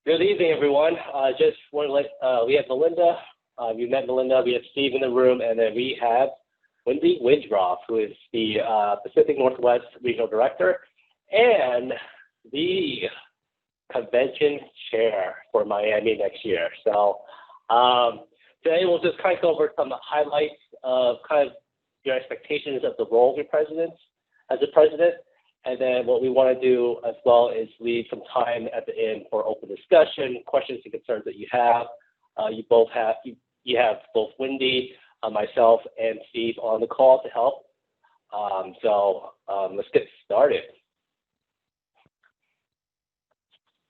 Good evening, everyone. Just want to we have Melinda. You met Melinda. We have Steve in the room, and then we have Wendy Widroff, who is the Pacific Northwest Regional Director and the convention chair for Miami next year. So today we'll just kind of go over some highlights of kind of your expectations of the role of your president as a president. And then what we want to do as well is leave some time at the end for open discussion, questions and concerns that you have. You have both Wendy, myself, and Steve on the call to help. Let's get started.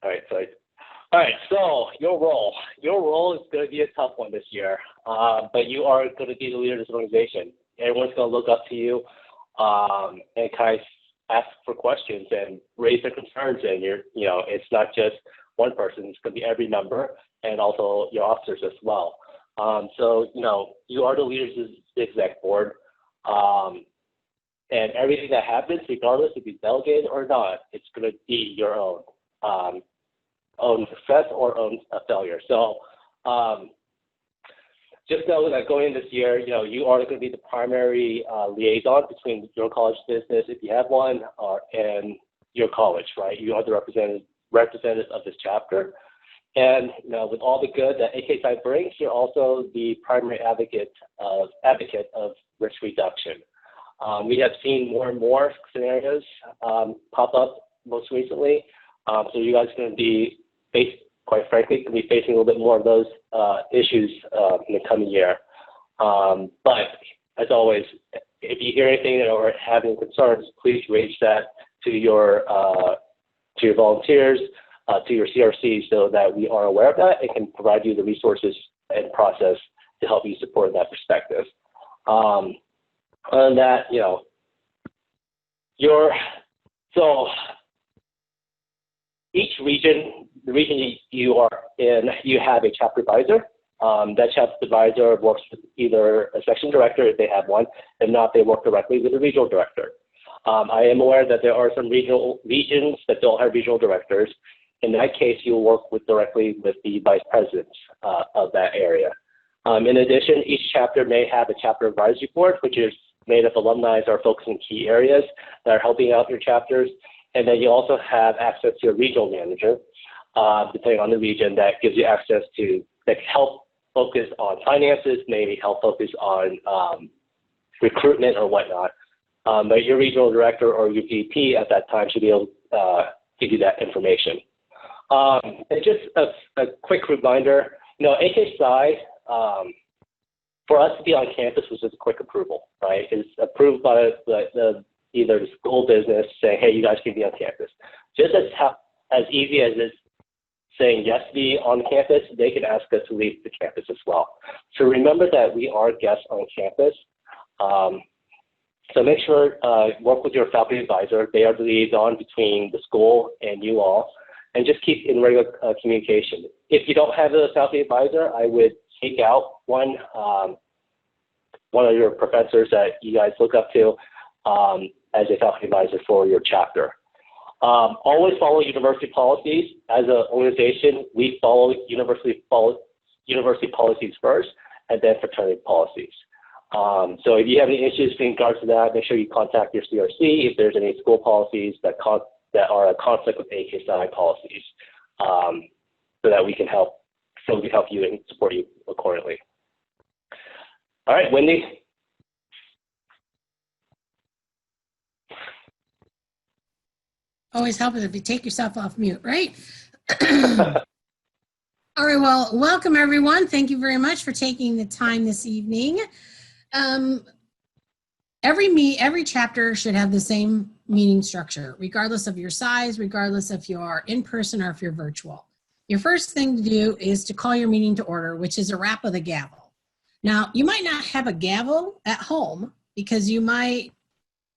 All right. So your role is going to be a tough one this year, but you are going to be the leader of this organization. Everyone's going to look up to you and kind of ask for questions and raise their concerns. And it's not just one person; it's going to be every member and also your officers as well. You are the leaders of the exec board, and everything that happens, regardless if you delegate or not, it's going to be your own success or own failure. So just know that going in this year, you are going to be the primary liaison between your college business, if you have one, and your college, right? You are the representative of this chapter. And with all the good that AKSI brings, you're also the primary advocate of risk reduction. We have seen more and more scenarios pop up most recently. So you guys are going to be quite frankly, going to be facing a little bit more of those issues in the coming year. But as always, if you hear anything or have any concerns, please raise that to your volunteers, to your CRC, so that we are aware of that and can provide you the resources and process to help you support that perspective. Other than that, each region, the region you are in, you have a chapter advisor. That chapter advisor works with either a section director if they have one. If not, they work directly with the regional director. I am aware that there are some regions that don't have regional directors. In that case, you'll work directly with the vice presidents of that area. In addition, each chapter may have a chapter advisory board, which is made of alumni that are focused in key areas that are helping out your chapters. And then you also have access to a regional manager, depending on the region, that gives you access to help focus on finances, maybe help focus on recruitment or whatnot. But your regional director or your VP at that time should be able to give you that information. And just a quick reminder, AKSI, for us to be on campus was just a quick approval, right? It's approved by either the school business saying, hey, you guys can be on campus. Just as easy as it's saying yes to be on campus, they can ask us to leave the campus as well. So remember that we are guests on campus. So make sure, work with your faculty advisor. They are the liaison between the school and you all, and just keep in regular communication. If you don't have a faculty advisor, I would seek out one of your professors that you guys look up to as a faculty advisor for your chapter. Always follow university policies. As an organization, we follow university policies first, and then fraternity policies. So if you have any issues in regards to that, make sure you contact your CRC if there's any school policies that are a conflict with AKSI policies, so that we can help you and support you accordingly. All right, Wendy. Always helps if you take yourself off mute, right? All right, well, welcome everyone. Thank you very much for taking the time this evening. Every chapter should have the same meeting structure, regardless of your size, regardless if you're in person or if you're virtual. Your first thing to do is to call your meeting to order, which is a rap of the gavel. Now, you might not have a gavel at home because you might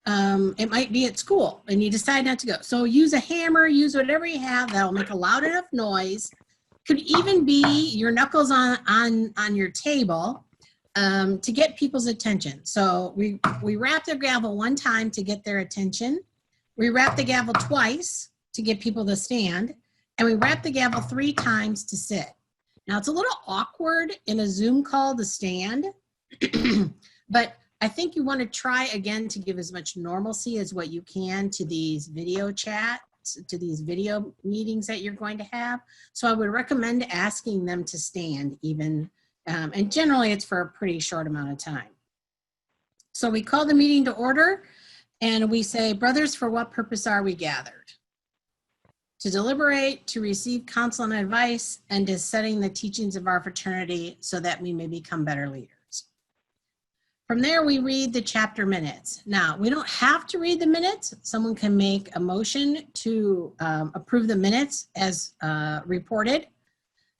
it might be at school and you decide not to go. So use a hammer, use whatever you have that'll make a loud enough noise. Could even be your knuckles on your table to get people's attention. So we rap the gavel one time to get their attention. We rap the gavel twice to get people to stand. and we rap the gavel 3 times to sit. Now, it's a little awkward in a Zoom call to stand, but I think you want to try again to give as much normalcy as what you can to these video chats, to these video meetings that you're going to have. So I would recommend asking them to stand even, and generally it's for a pretty short amount of time. So we call the meeting to order and we say, brothers, for what purpose are we gathered? To deliberate, to receive counsel and advice, and to setting the teachings of our fraternity so that we may become better leaders. From there, we read the chapter minutes. Now, we don't have to read the minutes. Someone can make a motion to approve the minutes as reported,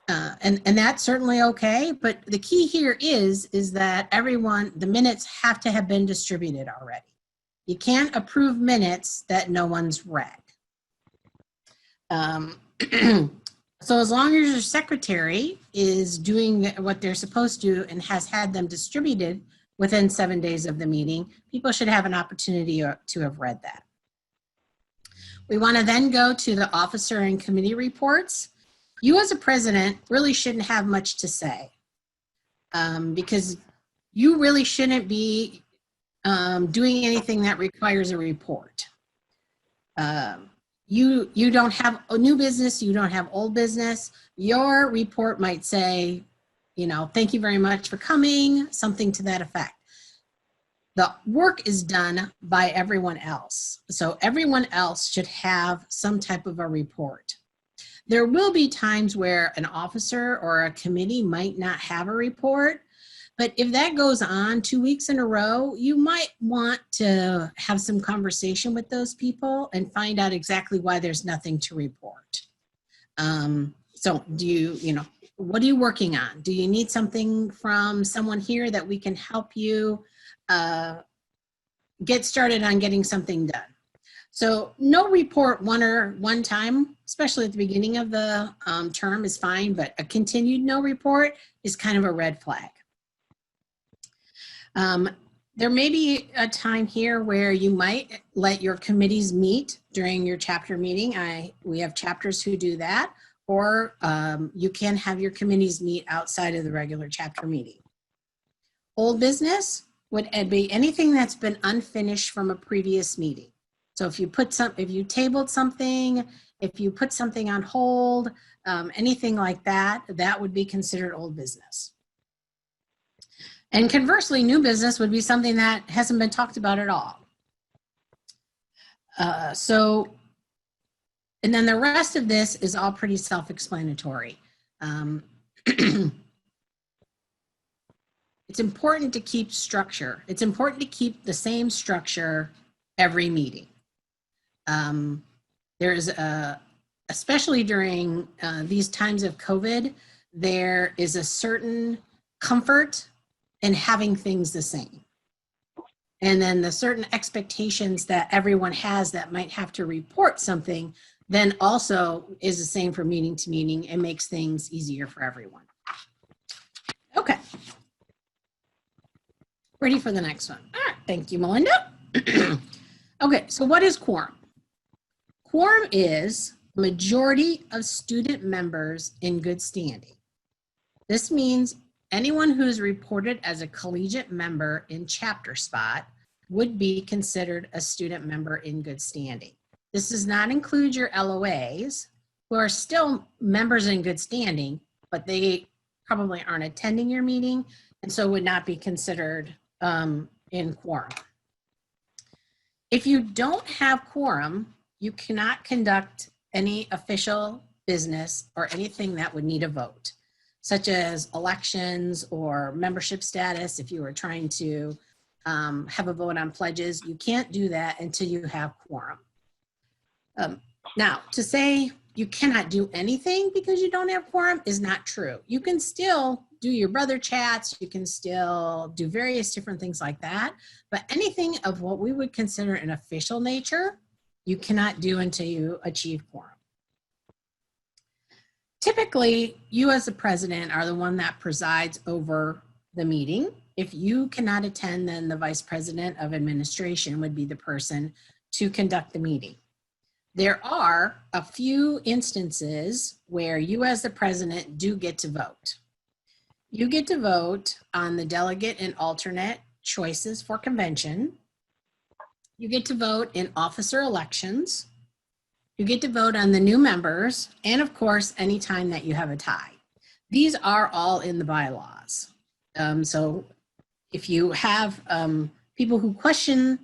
and that's certainly okay. But the key here is that the minutes have to have been distributed already. You can't approve minutes that no one's read. So as long as your secretary is doing what they're supposed to and has had them distributed within 7 days of the meeting, people should have an opportunity to have read that. We want to then go to the officer and committee reports. You as a president really shouldn't have much to say because you really shouldn't be doing anything that requires a report. You don't have a new business, you don't have old business. Your report might say, thank you very much for coming, something to that effect. The work is done by everyone else. So everyone else should have some type of a report. There will be times where an officer or a committee might not have a report, but if that goes on 2 weeks in a row, you might want to have some conversation with those people and find out exactly why there's nothing to report. So what are you working on? Do you need something from someone here that we can help you get started on getting something done? So no report one time, especially at the beginning of the term, is fine, but a continued no report is kind of a red flag. There may be a time here where you might let your committees meet during your chapter meeting. We have chapters who do that, or you can have your committees meet outside of the regular chapter meeting. Old business would be anything that's been unfinished from a previous meeting. So if you tabled something, if you put something on hold, anything like that, that would be considered old business. And conversely, new business would be something that hasn't been talked about at all. And then the rest of this is all pretty self-explanatory. It's important to keep structure. It's important to keep the same structure every meeting. Especially during these times of COVID, there is a certain comfort in having things the same. And then the certain expectations that everyone has that might have to report something then also is the same from meeting to meeting and makes things easier for everyone. Okay. Ready for the next one. All right, thank you, Melinda. Okay, so what is quorum? Quorum is majority of student members in good standing. This means anyone who's reported as a collegiate member in chapter spot would be considered a student member in good standing. This does not include your LOAs, who are still members in good standing, but they probably aren't attending your meeting and so would not be considered in quorum. If you don't have quorum, you cannot conduct any official business or anything that would need a vote, such as elections or membership status. If you were trying to have a vote on pledges, you can't do that until you have quorum. Now, to say you cannot do anything because you don't have quorum is not true. You can still do your brother chats, you can still do various different things like that, but anything of what we would consider an official nature, you cannot do until you achieve quorum. Typically, you as the president are the one that presides over the meeting. If you cannot attend, then the vice president of administration would be the person to conduct the meeting. There are a few instances where you as the president do get to vote. You get to vote on the delegate and alternate choices for convention. You get to vote in officer elections. You get to vote on the new members, and of course, anytime that you have a tie. These are all in the bylaws. So if you have people who question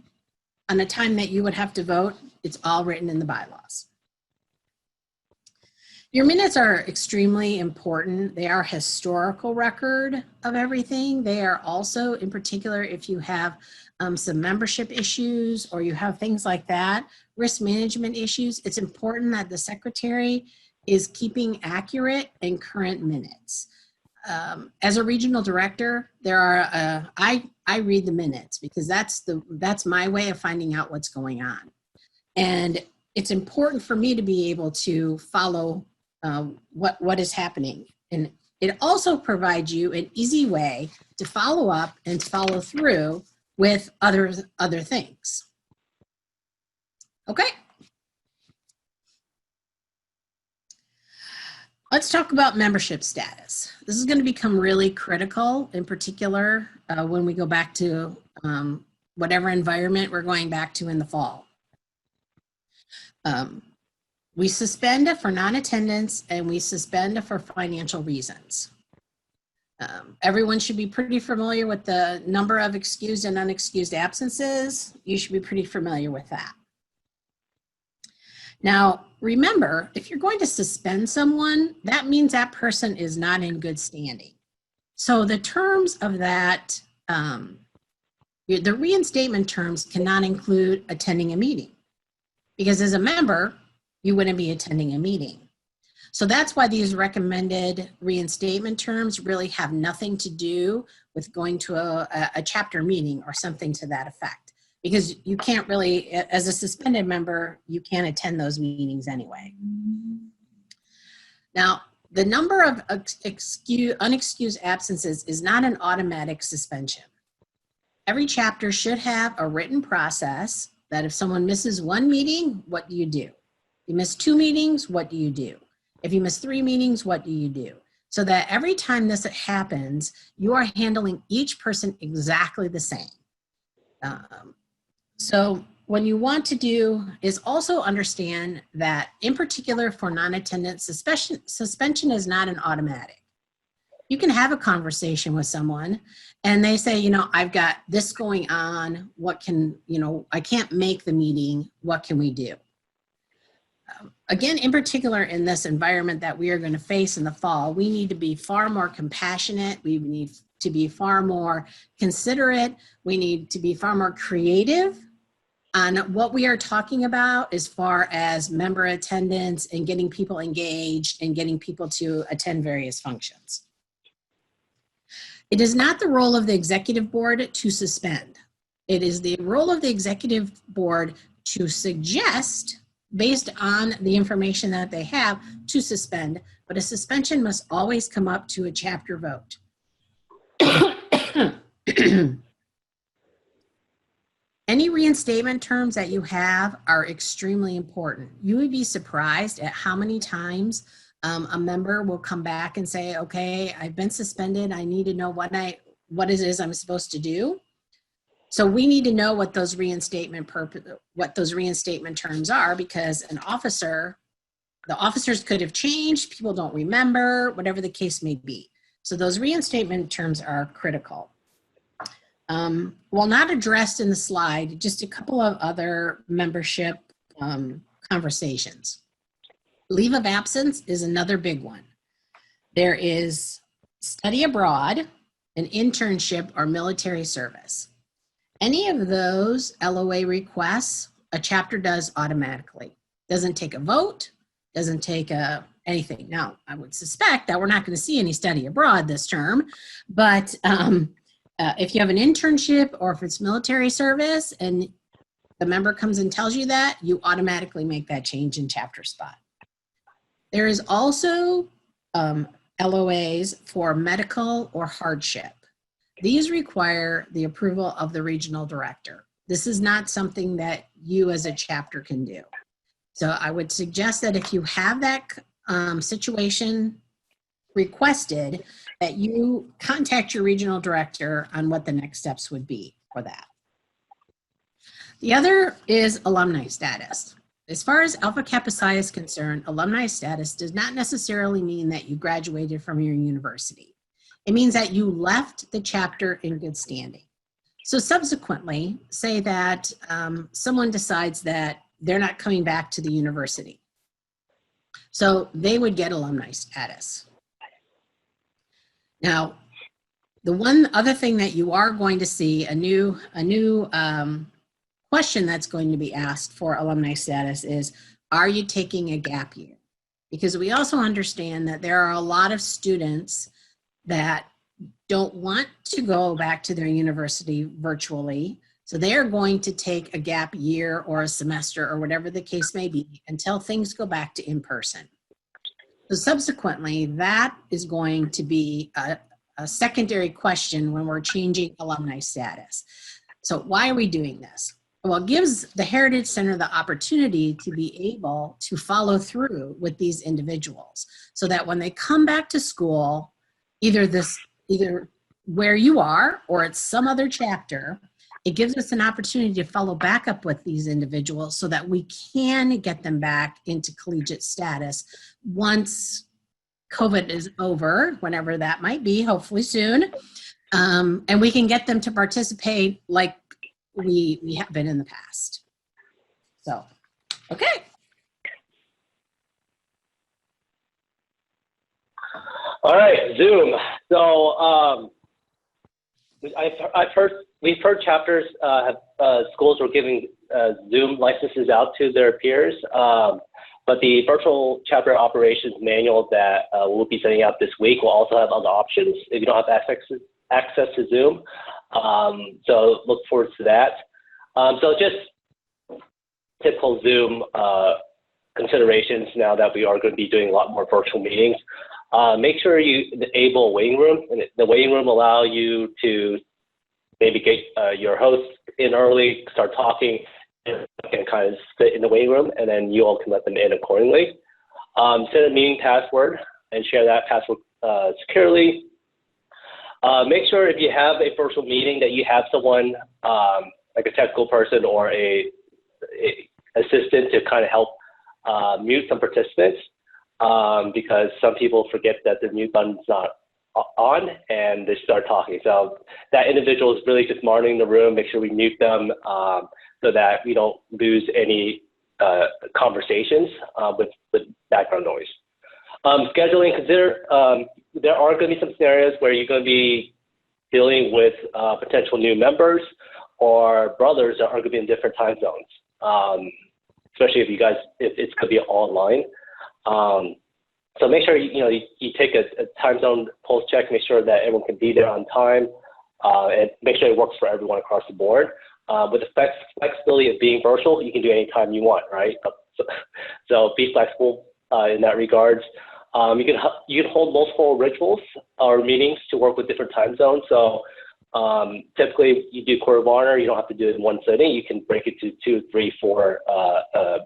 on the time that you would have to vote, it's all written in the bylaws. Your minutes are extremely important. They are historical record of everything. They are also, in particular, if you have some membership issues or you have things like that, risk management issues, it's important that the secretary is keeping accurate and current minutes. As a regional director, there are, I read the minutes because that's my way of finding out what's going on. And it's important for me to be able to follow what is happening. And it also provides you an easy way to follow up and to follow through with other things. Okay. Let's talk about membership status. This is going to become really critical, in particular, when we go back to whatever environment we're going back to in the fall. We suspend for non-attendance and we suspend for financial reasons. Everyone should be pretty familiar with the number of excused and unexcused absences. You should be pretty familiar with that. Now, remember, if you're going to suspend someone, that means that person is not in good standing. So the terms of that, the reinstatement terms cannot include attending a meeting, because as a member, you wouldn't be attending a meeting. So that's why these recommended reinstatement terms really have nothing to do with going to a chapter meeting or something to that effect. Because you can't really, as a suspended member, you can't attend those meetings anyway. Now, the number of unexcused absences is not an automatic suspension. Every chapter should have a written process that if someone misses one meeting, what do you do? You miss 2 meetings, what do you do? If you miss 3 meetings, what do you do? So that every time this happens, you are handling each person exactly the same. So what you want to do is also understand that, in particular for non-attendance, suspension is not an automatic. You can have a conversation with someone and they say, you know, I've got this going on. What can, you know, I can't make the meeting. What can we do? Again, in particular in this environment that we are going to face in the fall, we need to be far more compassionate. We need to be far more considerate. We need to be far more creative on what we are talking about as far as member attendance and getting people engaged and getting people to attend various functions. It is not the role of the executive board to suspend. It is the role of the executive board to suggest, based on the information that they have, to suspend, but a suspension must always come up to a chapter vote. Any reinstatement terms that you have are extremely important. You would be surprised at how many times a member will come back and say, okay, I've been suspended. I need to know what it is I'm supposed to do. So we need to know what those reinstatement terms are, because the officers could have changed, people don't remember, whatever the case may be. So those reinstatement terms are critical. While not addressed in the slide, just a couple of other membership conversations. Leave of absence is another big one. There is study abroad, an internship, or military service. Any of those LOA requests, a chapter does automatically. Doesn't take a vote, doesn't take anything. Now, I would suspect that we're not going to see any study abroad this term, but if you have an internship or if it's military service and the member comes and tells you that, you automatically make that change in chapter spot. There is also LOAs for medical or hardship. These require the approval of the regional director. This is not something that you as a chapter can do. So I would suggest that if you have that situation requested, that you contact your regional director on what the next steps would be for that. The other is alumni status. As far as Alpha Kappa Psi is concerned, alumni status does not necessarily mean that you graduated from your university. It means that you left the chapter in good standing. So subsequently, say that someone decides that they're not coming back to the university. So they would get alumni status. Now, the one other thing that you are going to see, a new question that's going to be asked for alumni status is, are you taking a gap year? Because we also understand that there are a lot of students that don't want to go back to their university virtually. So they're going to take a gap year or a semester or whatever the case may be until things go back to in-person. So subsequently, that is going to be a secondary question when we're changing alumni status. So why are we doing this? Well, it gives the Heritage Center the opportunity to be able to follow through with these individuals so that when they come back to school, either where you are or at some other chapter, it gives us an opportunity to follow back up with these individuals so that we can get them back into collegiate status once COVID is over, whenever that might be, hopefully soon. And we can get them to participate like we have been in the past. So, okay. All right, Zoom. So we've heard chapters schools were giving Zoom licenses out to their peers, but the virtual chapter operations manual that we'll be sending out this week will also have other options if you don't have access to Zoom. So look forward to that. So just typical Zoom considerations now that we are going to be doing a lot more virtual meetings. Make sure you enable a waiting room, and the waiting room will allow you to maybe get your host in early, start talking, and kind of sit in the waiting room, and then you all can let them in accordingly. Set a meeting password and share that password securely. Make sure if you have a virtual meeting that you have someone like a technical person or a assistant to kind of help mute some participants. Because some people forget that the mute button's not on and they start talking. So that individual is really just monitoring the room, make sure we mute them so that we don't lose any conversations with background noise. Scheduling, consider there are going to be some scenarios where you're going to be dealing with potential new members or brothers that are going to be in different time zones, especially if it's going to be online. So make sure you take a time zone pulse check, make sure that everyone can be there on time, and make sure it works for everyone across the board. With the flexibility of being virtual, you can do it anytime you want, right? So be flexible in that regards. You can hold multiple rituals or meetings to work with different time zones. So typically you do Court of Honor, you don't have to do it in one sitting. You can break it to 2, 3, 4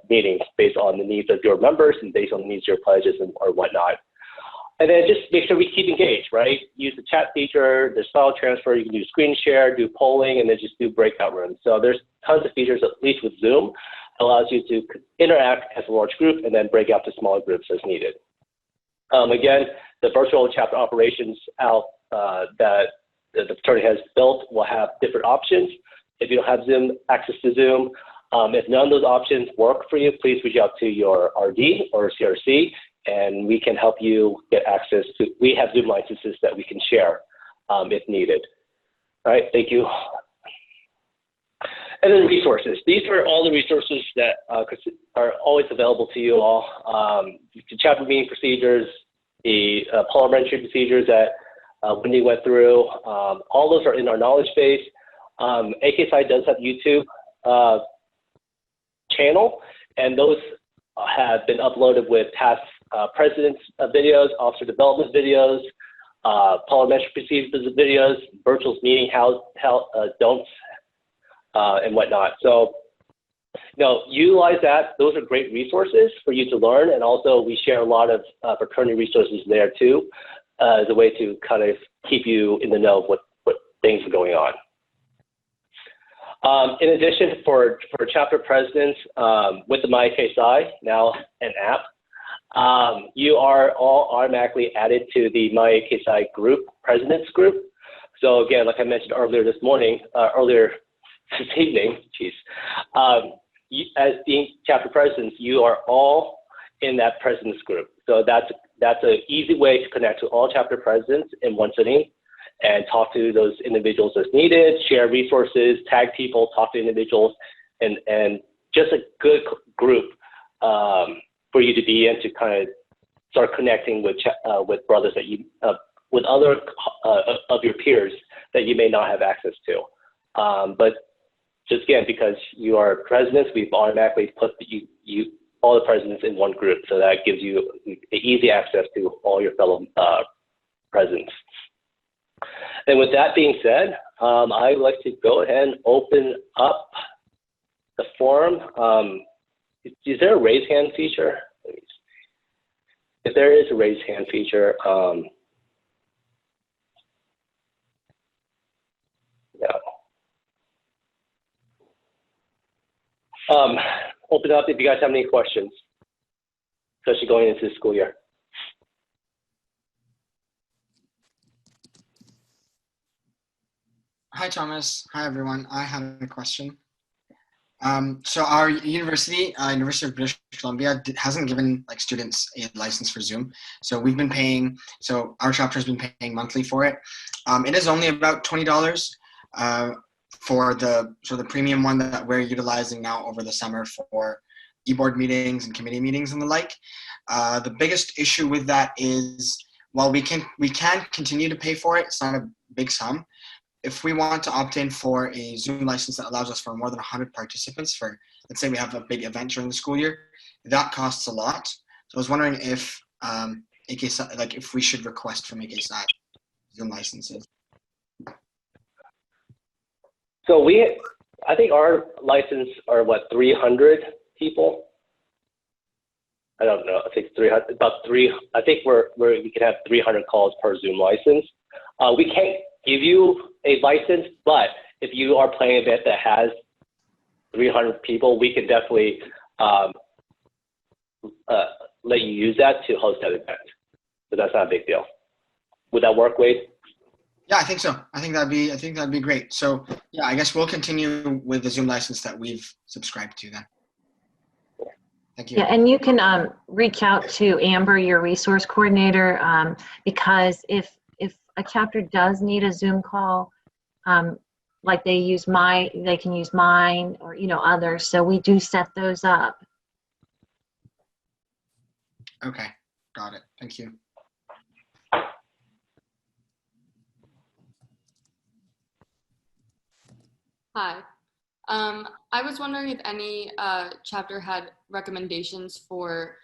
meetings based on the needs of your members and based on the needs of your pledges or whatnot. And then just make sure we keep engaged, right? Use the chat feature, there's file transfer, you can do screen share, do polling, and then just do breakout rooms. So there's tons of features, at least with Zoom, allows you to interact as a large group and then break out to smaller groups as needed. Again, the virtual chapter operations out that the fraternity has built will have different options. If you don't have Zoom, access to Zoom, if none of those options work for you, please reach out to your RD or CRC, and we can help you get access to, we have Zoom licenses that we can share if needed. All right, thank you. And then resources. These are all the resources that are always available to you all. The chapter meeting procedures, the parliamentary procedures that Wendy went through, all those are in our knowledge base. AKSI does have YouTube channel, and those have been uploaded with past presidents videos, officer development videos, parliamentary procedures videos, virtual meeting how don'ts, and whatnot. So No, utilize that. Those are great resources for you to learn. And also we share a lot of fraternity resources there too, as a way to kind of keep you in the know of what things are going on. In addition, for chapter presidents, with the MyKSI, now an app, you are all automatically added to the MyKSI group, presidents group. So again, like I mentioned earlier this morning, earlier this evening, as being chapter presidents, you are all in that presidents group. So that's an easy way to connect to all chapter presidents in one sitting and talk to those individuals as needed, share resources, tag people, talk to individuals, and just a good group for you to be in to kind of start connecting with brothers that you, with other of your peers that you may not have access to. But just again, because you are presidents, we've automatically put all the presidents in one group, so that gives you easy access to all your fellow presidents. And with that being said, I'd like to go ahead and open up the forum. Is there a raise hand feature? If there is a raise hand feature, no. Open up if you guys have any questions, especially going into the school year. Hi, Thomas. Hi, everyone. I had a question. So our university, University of British Columbia, hasn't given students a license for Zoom. So we've been paying. So our chapter has been paying monthly for it. It is only about $20 for the premium one that we're utilizing now over the summer for e-board meetings and committee meetings and the like. The biggest issue with that is, while we can continue to pay for it, it's not a big sum. If we want to opt in for a Zoom license that allows us for more than 100 participants for, let's say we have a big event during the school year, that costs a lot. So I was wondering if if we should request from AKSI Zoom licenses. So I think our license are 300 people. I don't know. I think 300, I think we can have 300 calls per Zoom license. We can't give you a license, but if you are playing an event that has 300 people, we can definitely let you use that to host that event. So that's not a big deal. Would that work, Wade? Yeah, I think so. I think that'd be great. So yeah, I guess we'll continue with the Zoom license that we've subscribed to then. Thank you. Yeah, and you can reach out to Amber, your resource coordinator, because if a chapter does need a Zoom call, like they can use mine or others. So we do set those up. Okay, got it. Thank you. Hi. I was wondering if any chapter had recommendations for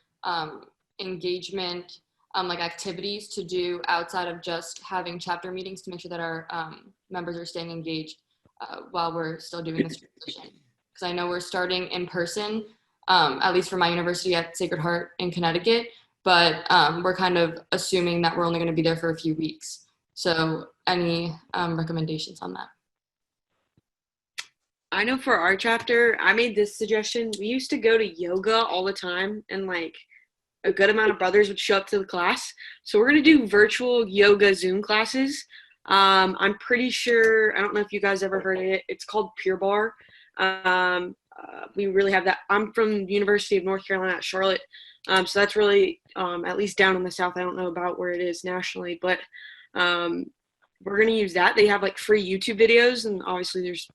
engagement, like activities to do outside of just having chapter meetings to make sure that our members are staying engaged while we're still doing this transition. Because I know we're starting in person, at least for my university at Sacred Heart in Connecticut, but we're kind of assuming that we're only going to be there for a few weeks. So any recommendations on that? I know for our chapter, I made this suggestion. We used to go to yoga all the time, and a good amount of brothers would show up to the class. So we're going to do virtual yoga Zoom classes. I'm pretty sure, I don't know if you guys ever heard of it. It's called Pure Barre. We really have that. I'm from the University of North Carolina at Charlotte. So that's really, at least down in the South, I don't know about where it is nationally, but we're going to use that. They have free YouTube videos, and obviously there's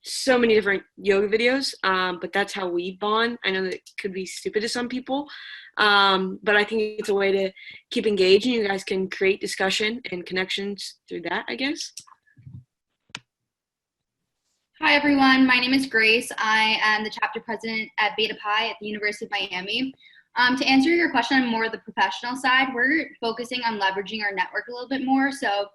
so many different yoga videos, but that's how we bond. I know that it could be stupid to some people, but I think it's a way to keep engaged, and you guys can create discussion and connections through that, I guess. Hi, everyone. My name is Grace. I am the chapter president at Beta Pi at the University of Miami. To answer your question on more of the professional side, we're focusing on leveraging our network a little bit more. So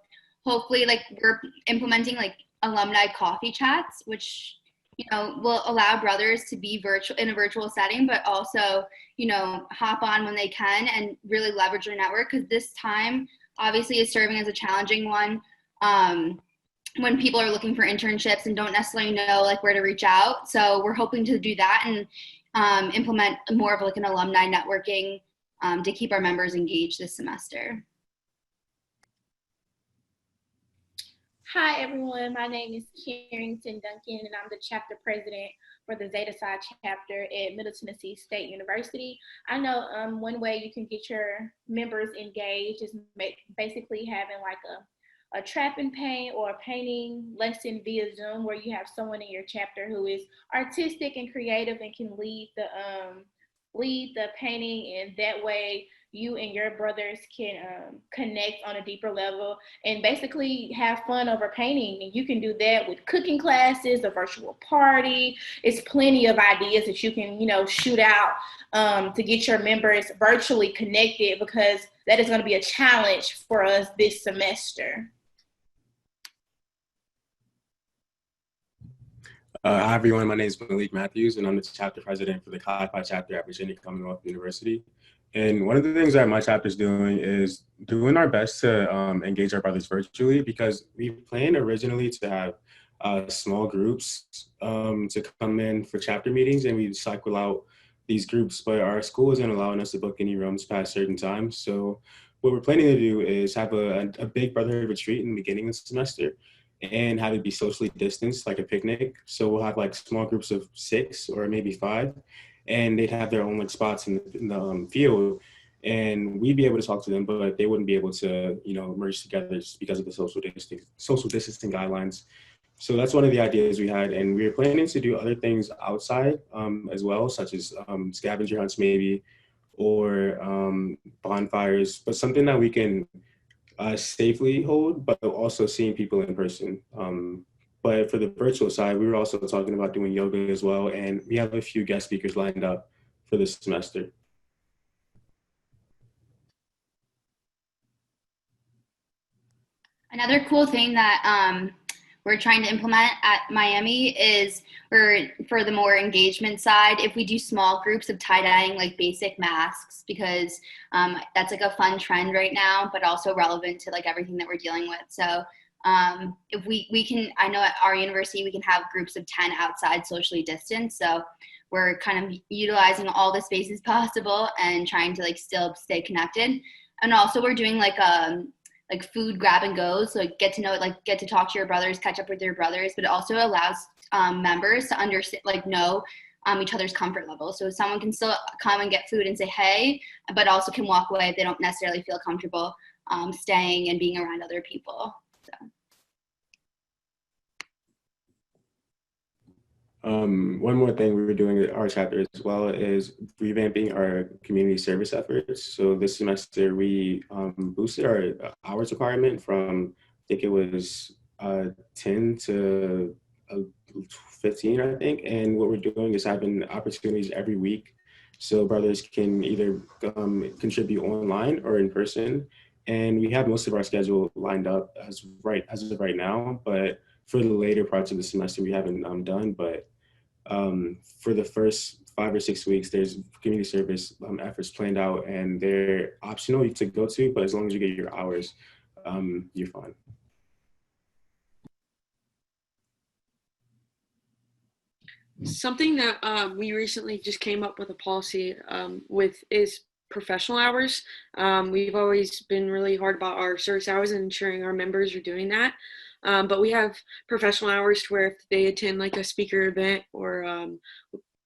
hopefully we're implementing alumni coffee chats, which will allow brothers to be virtual in a virtual setting, but also, hop on when they can and really leverage their network, because this time obviously is serving as a challenging one. When people are looking for internships and don't necessarily know like where to reach out. So we're hoping to do that and implement more of like an alumni networking to keep our members engaged this semester. Hi everyone, my name is Carrington Duncan and I'm the chapter president for the Zeta Psi chapter at Middle Tennessee State University. I know one way you can get your members engaged is basically having like a trap and paint or a painting lesson via Zoom, where you have someone in your chapter who is artistic and creative and can lead the painting, and that way you and your brothers can connect on a deeper level and basically have fun over painting. And you can do that with cooking classes, a virtual party. It's plenty of ideas that you can, shoot out to get your members virtually connected, because that is going to be a challenge for us this semester. Hi everyone, my name is Malik Matthews and I'm the chapter president for the Chi Phi chapter at Virginia Commonwealth University. And one of the things that my chapter is doing is doing our best to engage our brothers virtually, because we planned originally to have small groups to come in for chapter meetings, and we cycle out these groups, but our school isn't allowing us to book any rooms past certain times. So what we're planning to do is have a big brotherhood retreat in the beginning of the semester and have it be socially distanced, like a picnic. So we'll have like small groups of 6 or maybe 5, and they'd have their own like spots in the field, and we'd be able to talk to them, but they wouldn't be able to, merge together just because of the social distancing guidelines. So that's one of the ideas we had, and we were planning to do other things outside as well, such as scavenger hunts maybe, or bonfires, but something that we can safely hold, but also seeing people in person. But for the virtual side, we were also talking about doing yoga as well, and we have a few guest speakers lined up for this semester. Another cool thing that we're trying to implement at Miami is for the more engagement side, if we do small groups of tie-dyeing like basic masks, because that's like a fun trend right now, but also relevant to like everything that we're dealing with. So if we can, I know at our university, we can have groups of 10 outside socially distanced. So we're kind of utilizing all the spaces possible and trying to like still stay connected. And also we're doing like food grab and goes, so get to talk to your brothers, catch up with your brothers, but it also allows members to understand, know each other's comfort level. So someone can still come and get food and say hey, but also can walk away if they don't necessarily feel comfortable staying and being around other people. So. One more thing we were doing at our chapter as well is revamping our community service efforts. So this semester we boosted our hours requirement from, I think it was 10 to 15, I think. And what we're doing is having opportunities every week, so brothers can either contribute online or in person. And we have most of our schedule lined up as of right now, but for the later parts of the semester we haven't done. But for the first 5 or 6 weeks, there's community service efforts planned out, and they're optional to go to, but as long as you get your hours, you're fine. Something that we recently just came up with a policy with is professional hours. We've always been really hard about our service hours and ensuring our members are doing that. But we have professional hours to where if they attend like a speaker event, or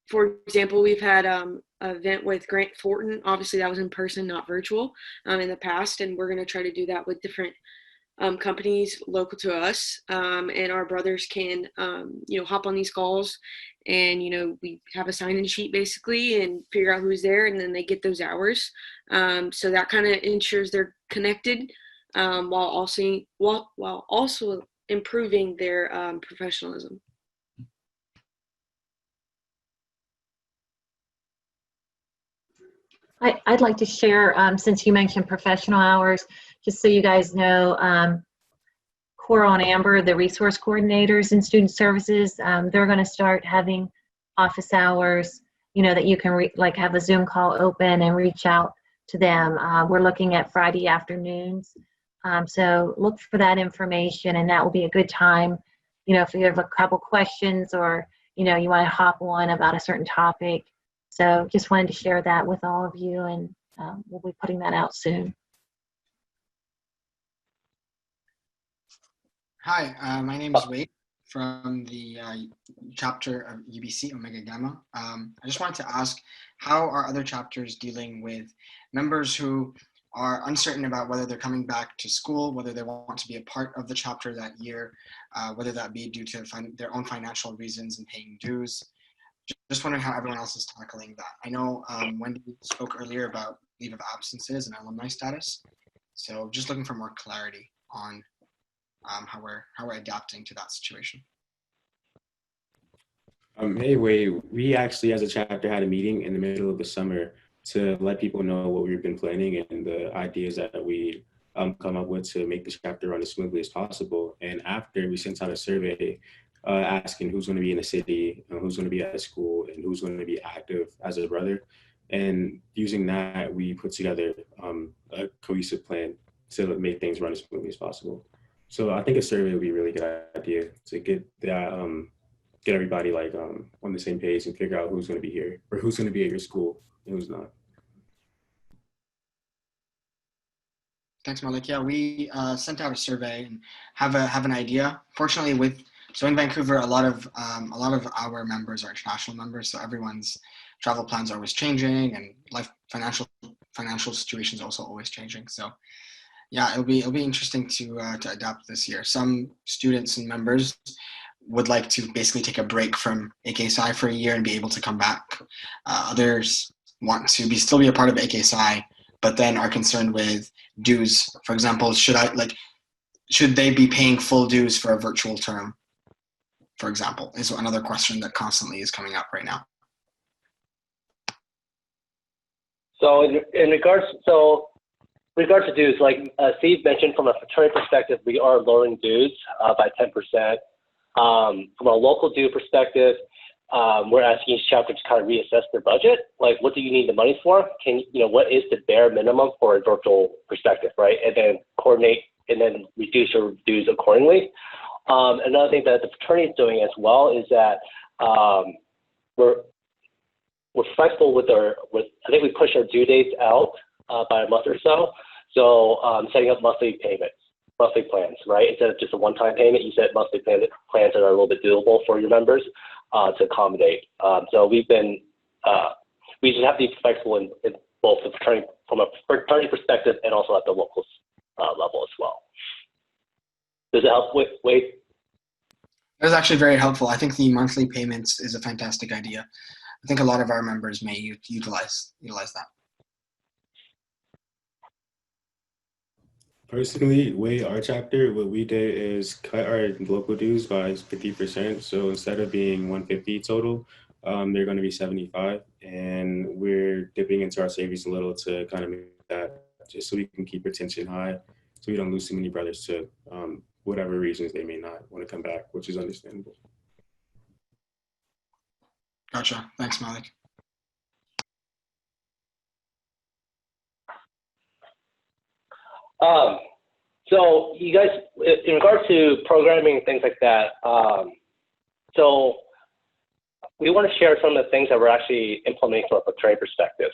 for example, we've had an event with Grant Thornton. Obviously that was in person, not virtual, in the past. And we're going to try to do that with different companies local to us. And our brothers can, hop on these calls, and, we have a sign-in sheet basically and figure out who's there, and then they get those hours. So that kind of ensures they're connected, while also improving their professionalism. I'd like to share, since you mentioned professional hours, just so you guys know, Coral and Amber, the resource coordinators in student services, they're going to start having office hours, that you can like have a Zoom call open and reach out to them. We're looking at Friday afternoons. So look for that information, and that will be a good time, if you have a couple questions or, you want to hop on about a certain topic. So just wanted to share that with all of you, and we'll be putting that out soon. Hi, my name is Wade from the chapter of UBC Omega Gamma. I just wanted to ask, how are other chapters dealing with members who are uncertain about whether they're coming back to school, whether they want to be a part of the chapter that year, whether that be due to their own financial reasons and paying dues? Just wondering how everyone else is tackling that. I know Wendy spoke earlier about leave of absences and alumni status. So just looking for more clarity on how we're adapting to that situation. Hey, Wade, we actually as a chapter had a meeting in the middle of the summer to let people know what we've been planning and the ideas that we come up with to make the chapter run as smoothly as possible. And after, we sent out a survey asking who's going to be in the city, who's going to be at school, and who's going to be active as a brother. And using that, we put together a cohesive plan to make things run as smoothly as possible. So I think a survey would be a really good idea to get that, get everybody like on the same page and figure out who's going to be here or who's going to be at your school and who's not. Thanks, Malik. Yeah, we sent out a survey and have an idea. Fortunately, so in Vancouver, a lot of our members are international members, so everyone's travel plans are always changing, and financial situations also always changing. So, yeah, it'll be interesting to adapt this year. Some students and members would like to basically take a break from AKSI for a year and be able to come back. Others want to still be a part of AKSI, but then are concerned with dues. For example, should they be paying full dues for a virtual term? For example, is another question that constantly is coming up right now. So in regards to dues, like Steve mentioned, from a fraternity perspective, we are lowering dues by 10%. From a local due perspective, we're asking each chapter to kind of reassess their budget. Like, what do you need the money for? What is the bare minimum for a virtual perspective, right? And then coordinate and then reduce your dues accordingly. Another thing that the fraternity is doing as well is that we're flexible I think we push our due dates out by a month or so. So setting up monthly plans, right? Instead of just a one-time payment, you set monthly plans that are a little bit doable for your members to accommodate. So we just have to be flexible in both the fraternity, from a fraternity perspective, and also at the local level as well. Does it help, Wade? That was actually very helpful. I think the monthly payments is a fantastic idea. I think a lot of our members may utilize that. Personally, our chapter, what we did is cut our local dues by 50%. So instead of being 150 total, they're going to be 75, and we're dipping into our savings a little to kind of make that just so we can keep retention high, so we don't lose too many brothers to whatever reasons they may not want to come back, which is understandable. Gotcha. Thanks, Malik. So you guys, in regards to programming and things like that, so we want to share some of the things that we're actually implementing from a fraternity perspective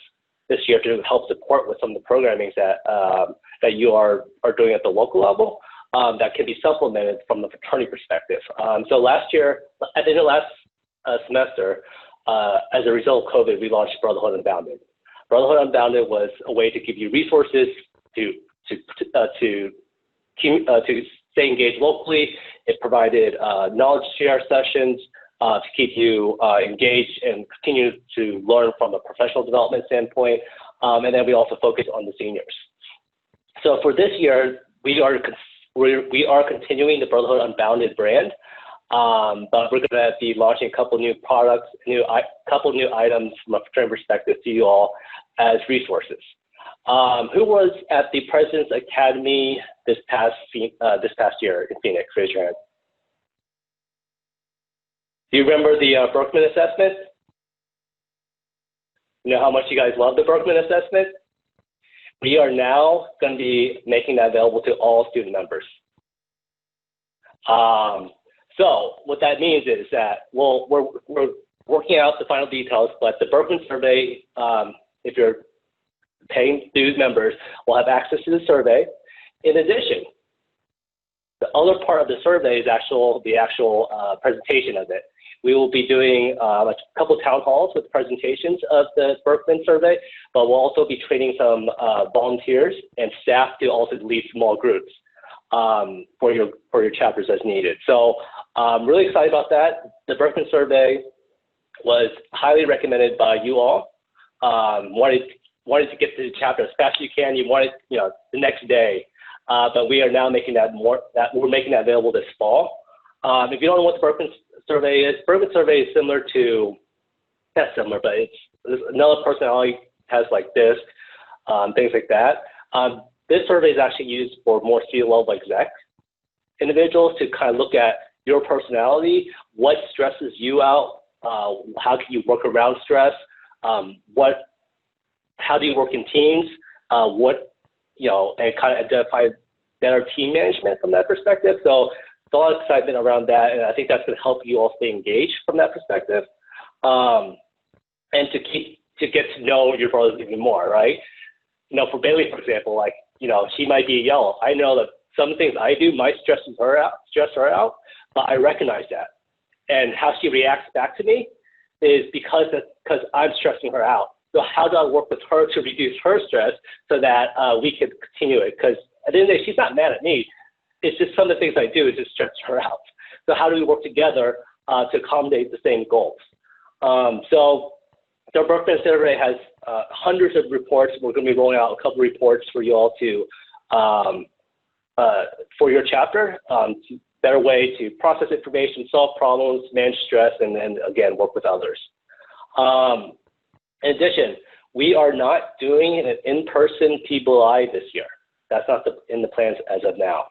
this year to help support with some of the programming that you are doing at the local level that can be supplemented from the fraternity perspective. So last year, at the end of last semester, as a result of COVID, we launched Brotherhood Unbounded. Brotherhood Unbounded was a way to give you resources to stay engaged locally. It provided knowledge share sessions to keep you engaged and continue to learn from a professional development standpoint. And then we also focus on the seniors. So for this year, we are continuing the Brotherhood Unbounded brand, but we're going to be launching a couple new products, couple new items from a fraternity perspective to you all as resources. Who was at the President's Academy this past year in Phoenix? Raise your hand. Do you remember the Berkman assessment? You know how much you guys love the Berkman assessment? We are now going to be making that available to all student members. So what that means is that we're working out the final details, but the Berkman survey, if you're paying dues members, will have access to the survey. In addition, the other part of the survey is the actual presentation of it. We will be doing a couple of town halls with presentations of the Berkman survey, but we'll also be training some volunteers and staff to also lead small groups for your chapters as needed. So I'm really excited about that. The Berkman survey was highly recommended by you all. Wanted to get to the chapter as fast as you can. You want it, the next day. But we are now making we're making that available this fall. If you don't know what the Berkman survey is similar to, not similar, but it's another personality has like this, things like that. This survey is actually used for more C-level exec individuals to kind of look at your personality, what stresses you out, how can you work around stress, how do you work in teams, and kind of identify better team management from that perspective. So there's a lot of excitement around that, and I think that's going to help you all stay engaged from that perspective, and to get to know your brothers even more, right? For Bailey, for example, she might be yellow. I know that some things I do might stress her out, but I recognize that. And how she reacts back to me is because I'm stressing her out. So how do I work with her to reduce her stress so that we can continue it? Because at the end of the day, she's not mad at me. It's just some of the things I do is just stress her out. So how do we work together to accommodate the same goals? So the Berkman survey has hundreds of reports. We're going to be rolling out a couple reports for you all to for your chapter. Better way to process information, solve problems, manage stress, and then again work with others. In addition, we are not doing an in-person PBLI this year. That's not in the plans as of now.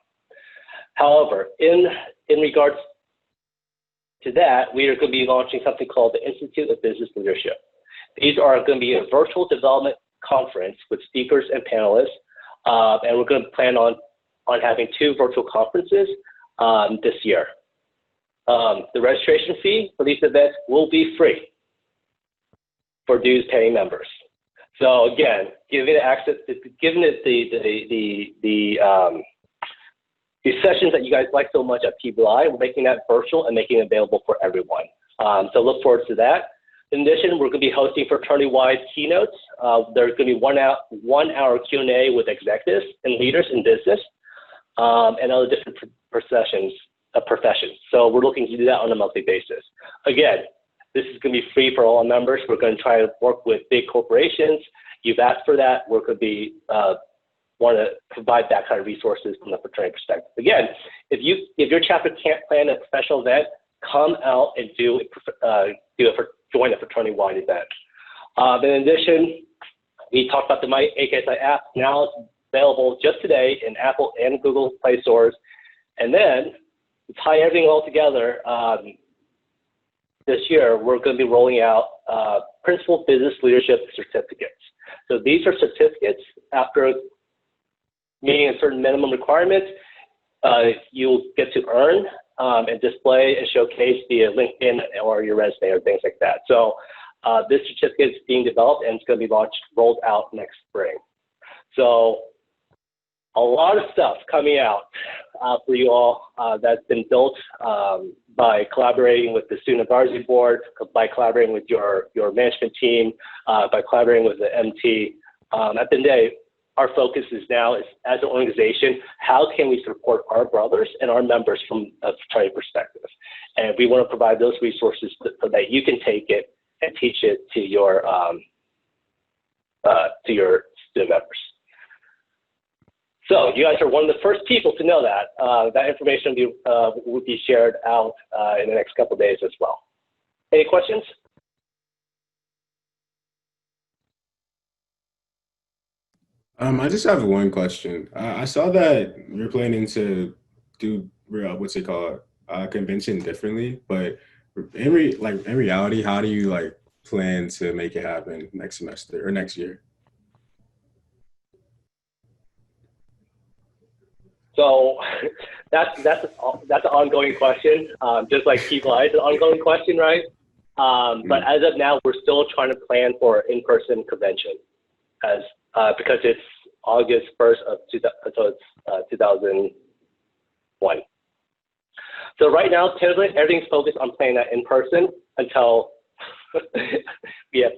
However, in regards to that, we are going to be launching something called the Institute of Business Leadership. These are going to be a virtual development conference with speakers and panelists, and we're going to plan on having 2 virtual conferences this year. The registration fee for these events will be free for dues paying members. So again, given the sessions that you guys like so much at PBLI, we're making that virtual and making it available for everyone. So look forward to that. In addition, we're going to be hosting fraternity-wide keynotes. There's going to be one-hour Q&A with executives and leaders in business and other different professions. So we're looking to do that on a monthly basis. Again, this is going to be free for all our members. We're going to try to work with big corporations. You've asked for that. We're going to be want to provide that kind of resources from the fraternity perspective. Again, if your chapter can't plan a professional event, come out and join a fraternity-wide event. In addition, we talked about the My AKSI app. Now it's available just today in Apple and Google Play stores. And then to tie everything all together, this year we're going to be rolling out Principal Business Leadership certificates. So these are certificates after meeting a certain minimum requirements, you'll get to earn and display and showcase via LinkedIn or your resume or things like that. So this certificate is being developed and it's going to be rolled out next spring. So a lot of stuff coming out for you all that's been built by collaborating with the Student Advisory Board, by collaborating with your management team, by collaborating with the MT. At the end of the day, our focus is now, as an organization, how can we support our brothers and our members from a fraternity perspective? And we want to provide those resources so that you can take it and teach it to your student members. So you guys are one of the first people to know that. That information will be shared out in the next couple of days as well. Any questions? I just have one question. I saw that you're planning to do what's it called, convention differently, but in reality, how do you like plan to make it happen next semester or next year? So that's an ongoing question. Just like Keep Live is an ongoing question, right? But as of now, we're still trying to plan for in-person convention, as because it's August 1st of 2001. So right now, tentatively, everything's focused on playing that in person until we have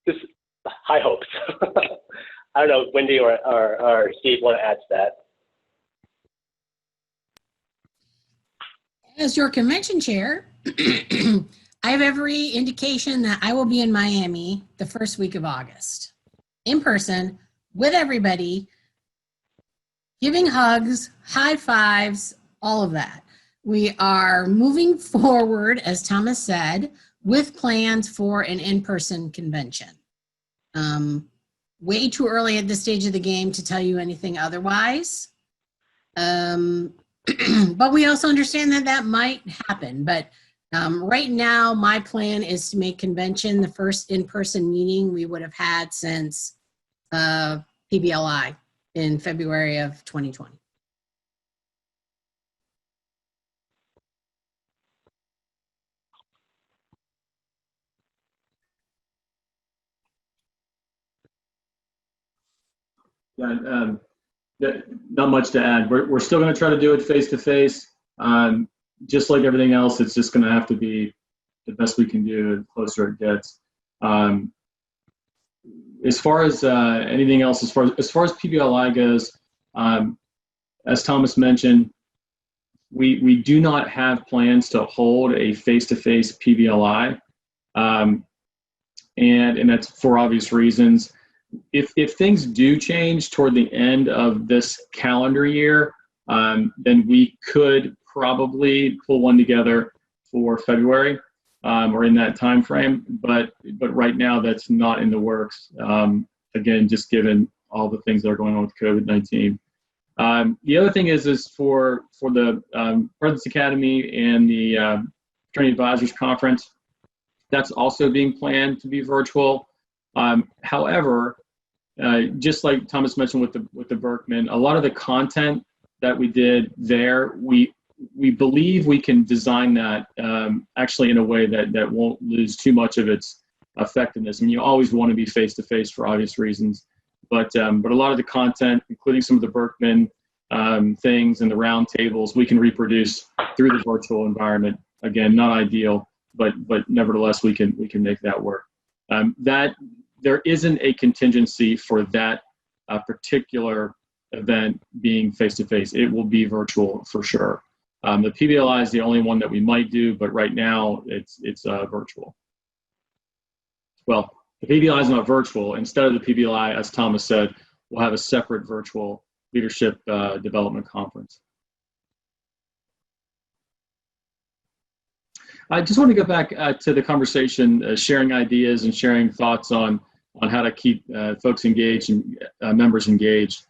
just high hopes. I don't know, Wendy or Steve want to add to that. As your convention chair, I have every indication that I will be in Miami the first week of August, in person, with everybody, giving hugs, high fives, all of that. We are moving forward, as Thomas said, with plans for an in-person convention. Way too early at this stage of the game to tell you anything otherwise. But we also understand that that might happen. But right now, my plan is to make convention the first in-person meeting we would have had since PBLI in February of 2020. Yeah, not much to add. We're still going to try to do it face to face. Just like everything else, it's just going to have to be the best we can do the closer it gets. As far as anything else, as far as PBLI goes, as Thomas mentioned, we do not have plans to hold a face-to-face PBLI, and that's for obvious reasons. If things do change toward the end of this calendar year, then we could probably pull one together for February or in that time frame. But right now, that's not in the works. Again, just given all the things that are going on with COVID-19. The other thing is for the President's Academy and the Fraternity Advisors Conference, that's also being planned to be virtual. However, just like Thomas mentioned with the Berkman, a lot of the content that we did there, we believe we can design that actually in a way that won't lose too much of its effectiveness. I mean, you always want to be face to face for obvious reasons, but a lot of the content, including some of the Berkman things and the round tables, we can reproduce through the virtual environment. Again, not ideal, but nevertheless we can make that work. That there isn't a contingency for that particular event being face-to-face. It will be virtual for sure. The PBLI is the only one that we might do, but right now it's virtual. Well, the PBLI is not virtual. Instead of the PBLI, as Thomas said, we'll have a separate virtual leadership development conference. I just want to go back to the conversation, sharing ideas and sharing thoughts on how to keep folks engaged and members engaged.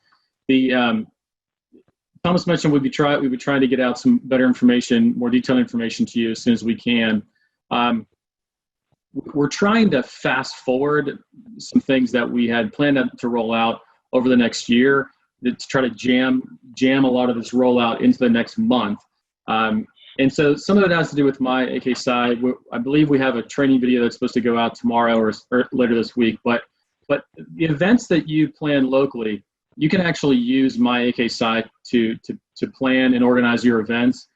Thomas mentioned we'd be trying to get out some better information, more detailed information to you as soon as we can. We're trying to fast forward some things that we had planned to roll out over the next year to try to jam a lot of this rollout into the next month. And so some of it has to do with my AK side. I believe we have a training video that's supposed to go out tomorrow or later this week. But the events that you plan locally, you can actually use my AK site to plan and organize your events.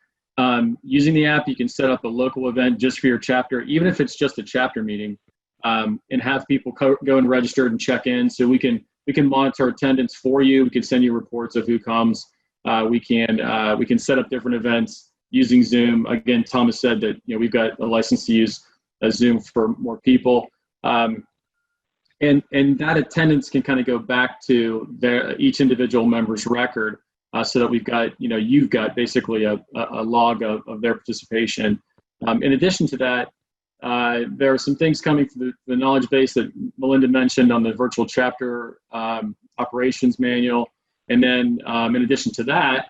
Using the app, you can set up a local event just for your chapter, even if it's just a chapter meeting, and have people go and register and check in. So we can monitor attendance for you. We can send you reports of who comes. We can set up different events using Zoom. Again, Thomas said that we've got a license to use Zoom for more people. And that attendance can kind of go back to each individual member's record, so that we've got, you've got basically a log of their participation. In addition to that, There are some things coming for the knowledge base that Melinda mentioned on the virtual chapter operations manual. And then in addition to that,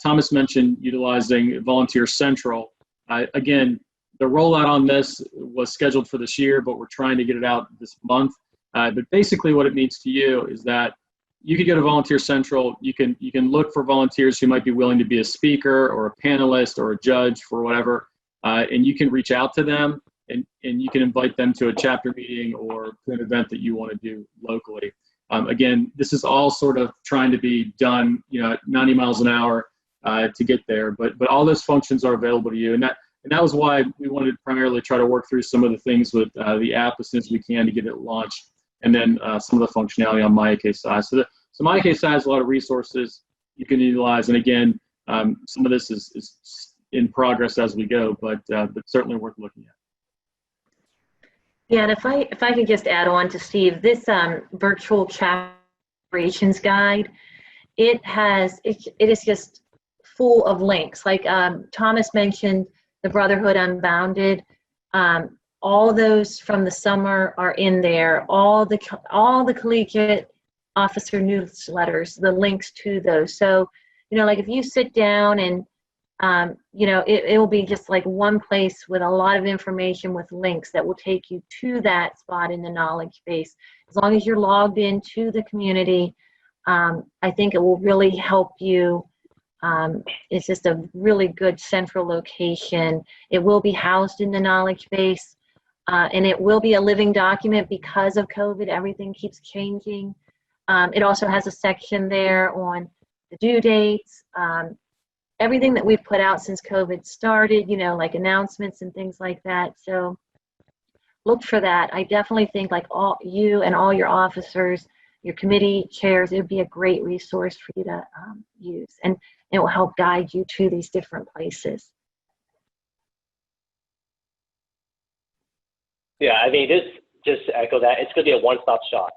Thomas mentioned utilizing Volunteer Central. Again, the rollout on this was scheduled for this year, but we're trying to get it out this month. But basically what it means to you is that you can go to Volunteer Central. You can look for volunteers who might be willing to be a speaker or a panelist or a judge for whatever, and you can reach out to them and you can invite them to a chapter meeting or to an event that you want to do locally. Again, this is all sort of trying to be done, at 90 miles an hour to get there, but all those functions are available to you, and that was why we wanted to primarily try to work through some of the things with the app as soon as we can to get it launched, and then some of the functionality on MyAKSI. So MyAKSI has a lot of resources you can utilize, and again, some of this is in progress as we go, but certainly worth looking at. Yeah, and if I could just add on to Steve, this virtual chat operations guide, it is just full of links. Like Thomas mentioned, the Brotherhood Unbounded, all those from the summer are in there. All the collegiate officer newsletters, the links to those. So, like if you sit down and it will be just like one place with a lot of information with links that will take you to that spot in the knowledge base. As long as you're logged into the community, I think it will really help you. It's just a really good central location. It will be housed in the knowledge base, and it will be a living document because of COVID. Everything keeps changing. It also has a section there on the due dates, everything that we've put out since COVID started, like announcements and things like that. So look for that. I definitely think like all you and all your officers, your committee chairs, it would be a great resource for you to use, and it will help guide you to these different places. Yeah, I mean, just to echo that, it's going to be a one-stop shop.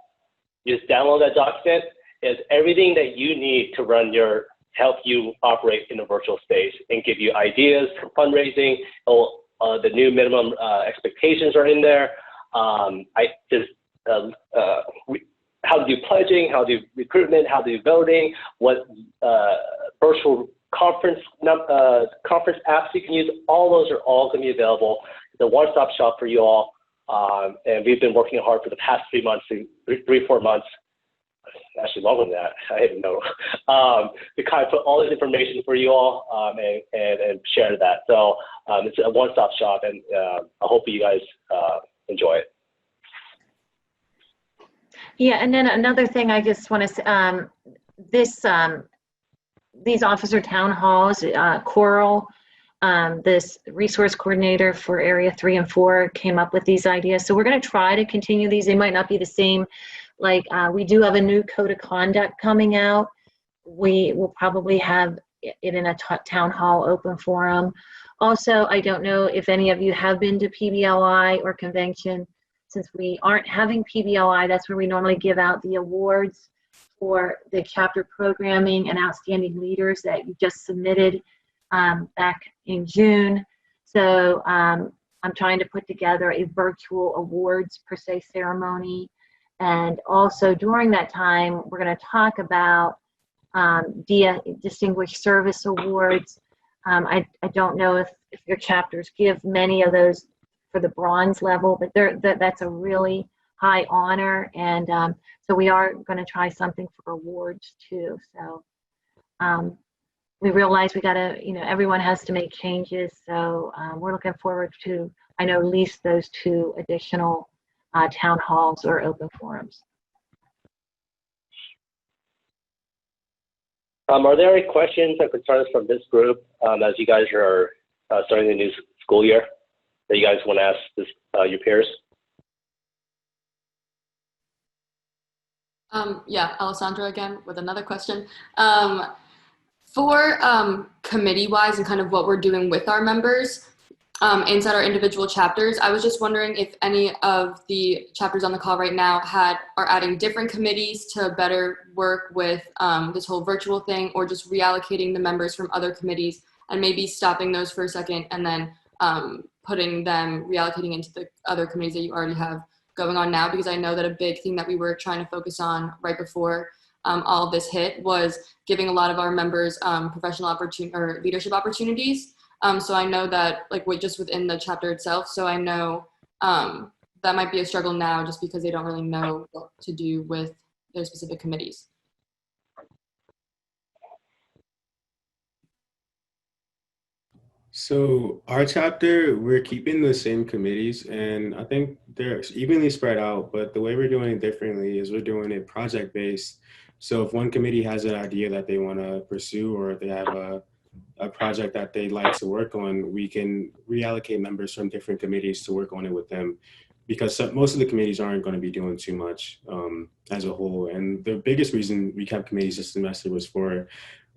You just download that document. It's everything that you need to help you operate in a virtual space and give you ideas for fundraising. The new minimum expectations are in there. How to do pledging, how to do recruitment, how to do voting, what virtual conference apps you can use. All those are all going to be available. It's a one-stop shop for you all. And we've been working hard for the past 3 months, 4 months, actually longer than that, I didn't know, to kind of put all this information for you all and share that. So it's a one-stop shop, and I hope you guys enjoy it. Yeah, and then another thing I just want to say, these officer town halls, Coral, this resource coordinator for Area 3 and 4 came up with these ideas. So we're going to try to continue these. They might not be the same. Like we do have a new code of conduct coming out. We will probably have it in a town hall open forum. Also, I don't know if any of you have been to PBLI or convention. Since we aren't having PBLI, that's where we normally give out the awards for the chapter programming and outstanding leaders that you just submitted back in June. So I'm trying to put together a virtual awards per se ceremony. And also during that time, we're going to talk about Distinguished Service Awards. I don't know if your chapters give many of those for the bronze level, but that's a really high honor. And so we are going to try something for awards too. So we realize we got to, everyone has to make changes. So we're looking forward to, I know, at least those 2 additional town halls or open forums. Are there any questions or concerns from this group as you guys are starting the new school year that you guys want to ask your peers? Yeah, Alessandra again with another question. For committee-wise and kind of what we're doing with our members inside our individual chapters, I was just wondering if any of the chapters on the call right now are adding different committees to better work with this whole virtual thing, or just reallocating the members from other committees and maybe stopping those for a second and then putting them, reallocating into the other committees that you already have going on now, because I know that a big thing that we were trying to focus on right before all of this hit was giving a lot of our members professional opportunity or leadership opportunities. So I know that like just within the chapter itself. So I know that might be a struggle now just because they don't really know what to do with their specific committees. So our chapter, we're keeping the same committees, and I think they're evenly spread out, but the way we're doing it differently is we're doing it project-based. So if one committee has an idea that they want to pursue, or if they have a project that they'd like to work on, we can reallocate members from different committees to work on it with them, because most of the committees aren't going to be doing too much as a whole. And the biggest reason we kept committees this semester was for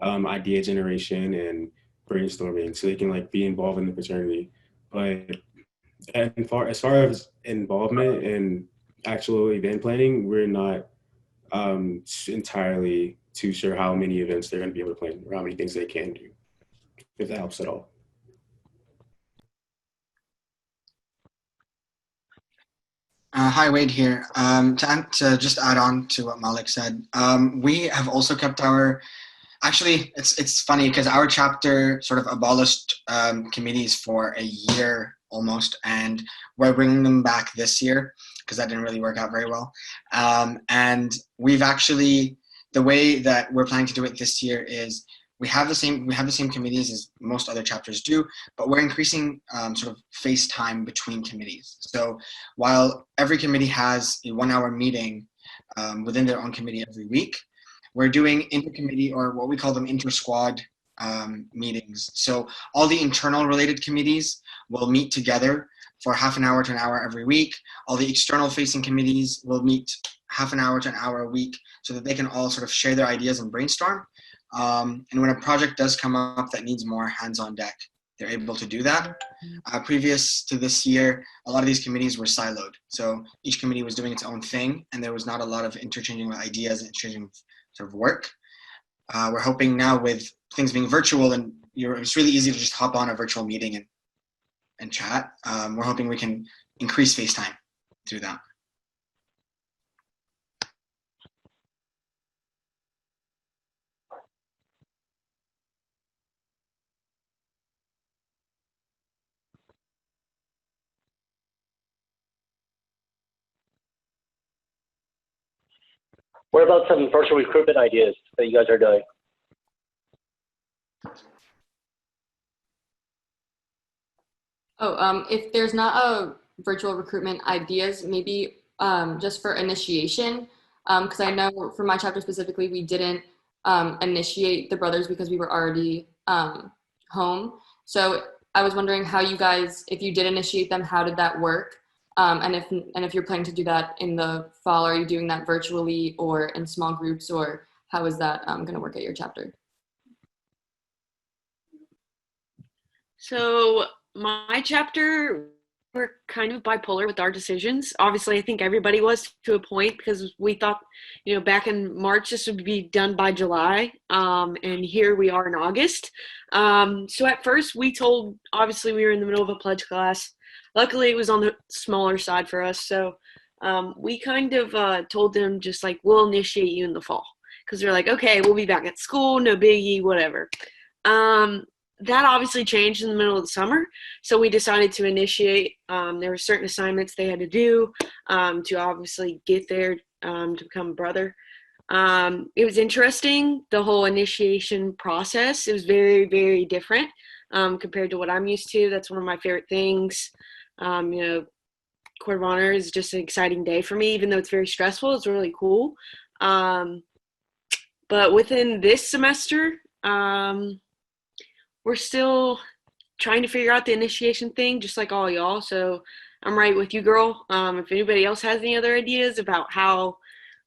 idea generation and brainstorming, so they can like be involved in the fraternity. But as far as involvement and actual event planning, we're not entirely too sure how many events they're going to be able to plan or how many things they can do, if that helps at all. Hi, Wade here. To just add on to what Malik said, we have also kept our. Actually, it's funny because our chapter sort of abolished committees for a year almost, and we're bringing them back this year because that didn't really work out very well. And we've actually, the way that we're planning to do it this year is we have the same committees as most other chapters do, but we're increasing sort of face time between committees. So while every committee has a 1-hour meeting within their own committee every week, we're doing intercommittee, or what we call them, inter-squad meetings. So all the internal related committees will meet together for half an hour to an hour every week. All the external facing committees will meet half an hour to an hour a week so that they can all sort of share their ideas and brainstorm. And when a project does come up that needs more hands on deck, they're able to do that. Previous to this year, a lot of these committees were siloed. So each committee was doing its own thing, and there was not a lot of interchanging of ideas and interchanging sort of work. We're hoping now, with things being virtual and it's really easy to just hop on a virtual meeting and chat. We're hoping we can increase face time through that. What about some virtual recruitment ideas that you guys are doing? Oh, if there's not a virtual recruitment ideas, maybe just for initiation, because I know for my chapter specifically, we didn't initiate the brothers because we were already home. So I was wondering how you guys, if you did initiate them, how did that work? And if you're planning to do that in the fall, are you doing that virtually or in small groups, or how is that going to work at your chapter? So my chapter, we're kind of bipolar with our decisions. Obviously, I think everybody was to a point, because we thought, back in March, this would be done by July. And here we are in August. So at first obviously we were in the middle of a pledge class. Luckily, it was on the smaller side for us. So we kind of told them just like, we'll initiate you in the fall. Because they're like, okay, we'll be back at school, no biggie, whatever. That obviously changed in the middle of the summer. So we decided to initiate. There were certain assignments they had to do to obviously get there to become a brother. It was interesting, the whole initiation process. It was very, very different compared to what I'm used to. That's one of my favorite things. Court of Honor is just an exciting day for me, even though it's very stressful. It's really cool. But within this semester, we're still trying to figure out the initiation thing, just like all y'all. So I'm right with you, girl. If anybody else has any other ideas about how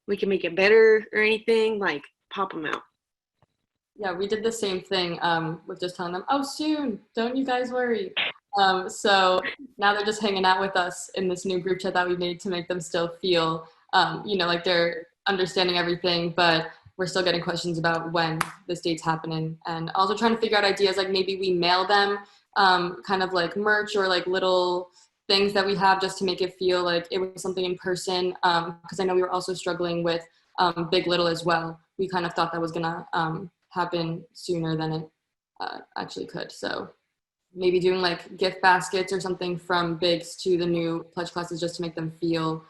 we can make it better or anything, like, pop them out. Yeah, we did the same thing with just telling them, oh, soon, don't you guys worry. So now they're just hanging out with us in this new group chat that we made to make them still feel, like they're understanding everything. But we're still getting questions about when this date's happening, and also trying to figure out ideas like maybe we mail them kind of like merch or like little things that we have just to make it feel like it was something in person, because I know we were also struggling with Big Little as well. We kind of thought that was gonna happen sooner than it actually could. So maybe doing like gift baskets or something from Bigs to the new pledge classes just to make them feel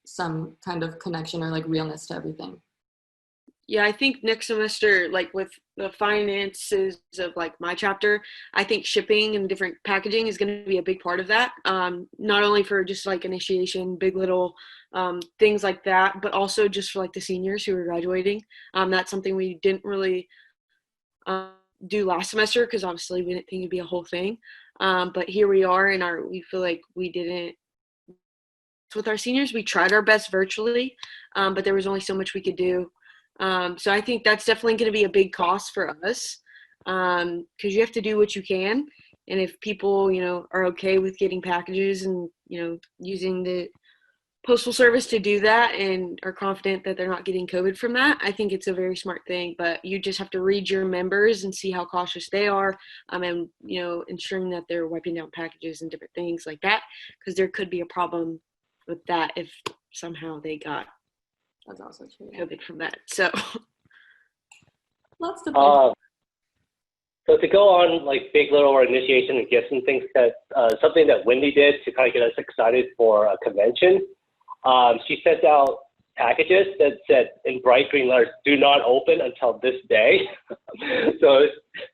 some kind of connection or like realness to everything. Yeah, I think next semester, like with the finances of like my chapter, I think shipping and different packaging is going to be a big part of that. Not only for just like initiation, Big Little, things like that, but also just for like the seniors who are graduating. That's something we didn't really do last semester because obviously we didn't think it'd be a whole thing. But here we are, and we feel like we didn't. With our seniors, we tried our best virtually, but there was only so much we could do. So I think that's definitely going to be a big cost for us, because you have to do what you can. And if people, are okay with getting packages and, using the postal service to do that and are confident that they're not getting COVID from that, I think it's a very smart thing. But you just have to read your members and see how cautious they are, and, ensuring that they're wiping down packages and different things like that, because there could be a problem with that if somehow they got That's also true. COVID from that. So lots to So to go on like Big Little or initiation and gifts and things, that something that Wendy did to kind of get us excited for a convention, she sent out packages that said in bright green letters, "Do not open until this day." so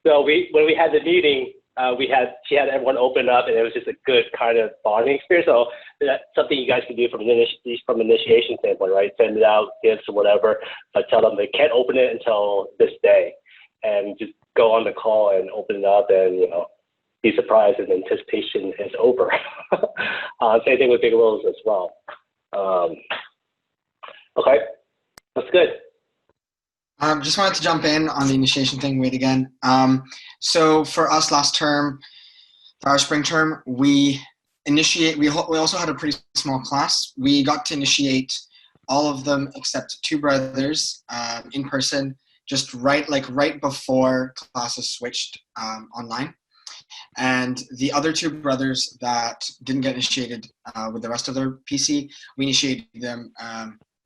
when we had the meeting, she had everyone open up, and it was just a good kind of bonding experience. So that's something you guys can do from initiation standpoint, right? Send it out, gifts or whatever, but tell them they can't open it until this day, and just go on the call and open it up, and be surprised, and anticipation is over. Same thing with Big Littles as well. Okay, that's good. Just wanted to jump in on the initiation thing, Wade, again. So for us last term, for our spring term, we also had a pretty small class. We got to initiate all of them except two brothers in person, just right before classes switched online. And the other two brothers that didn't get initiated with the rest of their PC, we initiated them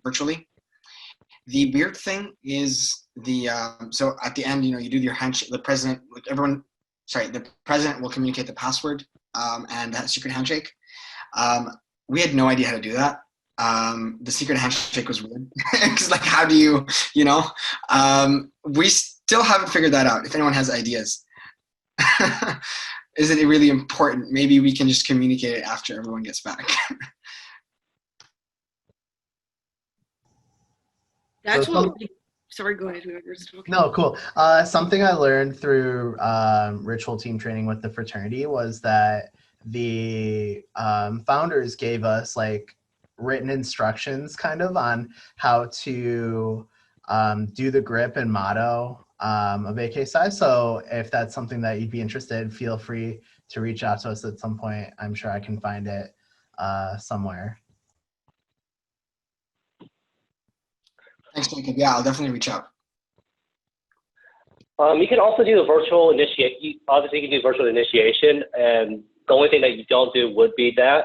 virtually. The weird thing is so at the end, you do your handshake. The president will communicate the password and that secret handshake. We had no idea how to do that. The secret handshake was weird because how do you, we still haven't figured that out. If anyone has ideas, is it really important? Maybe we can just communicate it after everyone gets back. That's So what. Sorry, go ahead. Whoever's talking. No, cool. Something I learned through ritual team training with the fraternity was that the founders gave us written instructions kind of on how to do the grip and motto of AKSI. So if that's something that you'd be interested in, feel free to reach out to us at some point. I'm sure I can find it somewhere. Thanks, Jacob. Yeah, I'll definitely reach out. You can also do the virtual initiation. Obviously, you can do virtual initiation, and the only thing that you don't do would be that.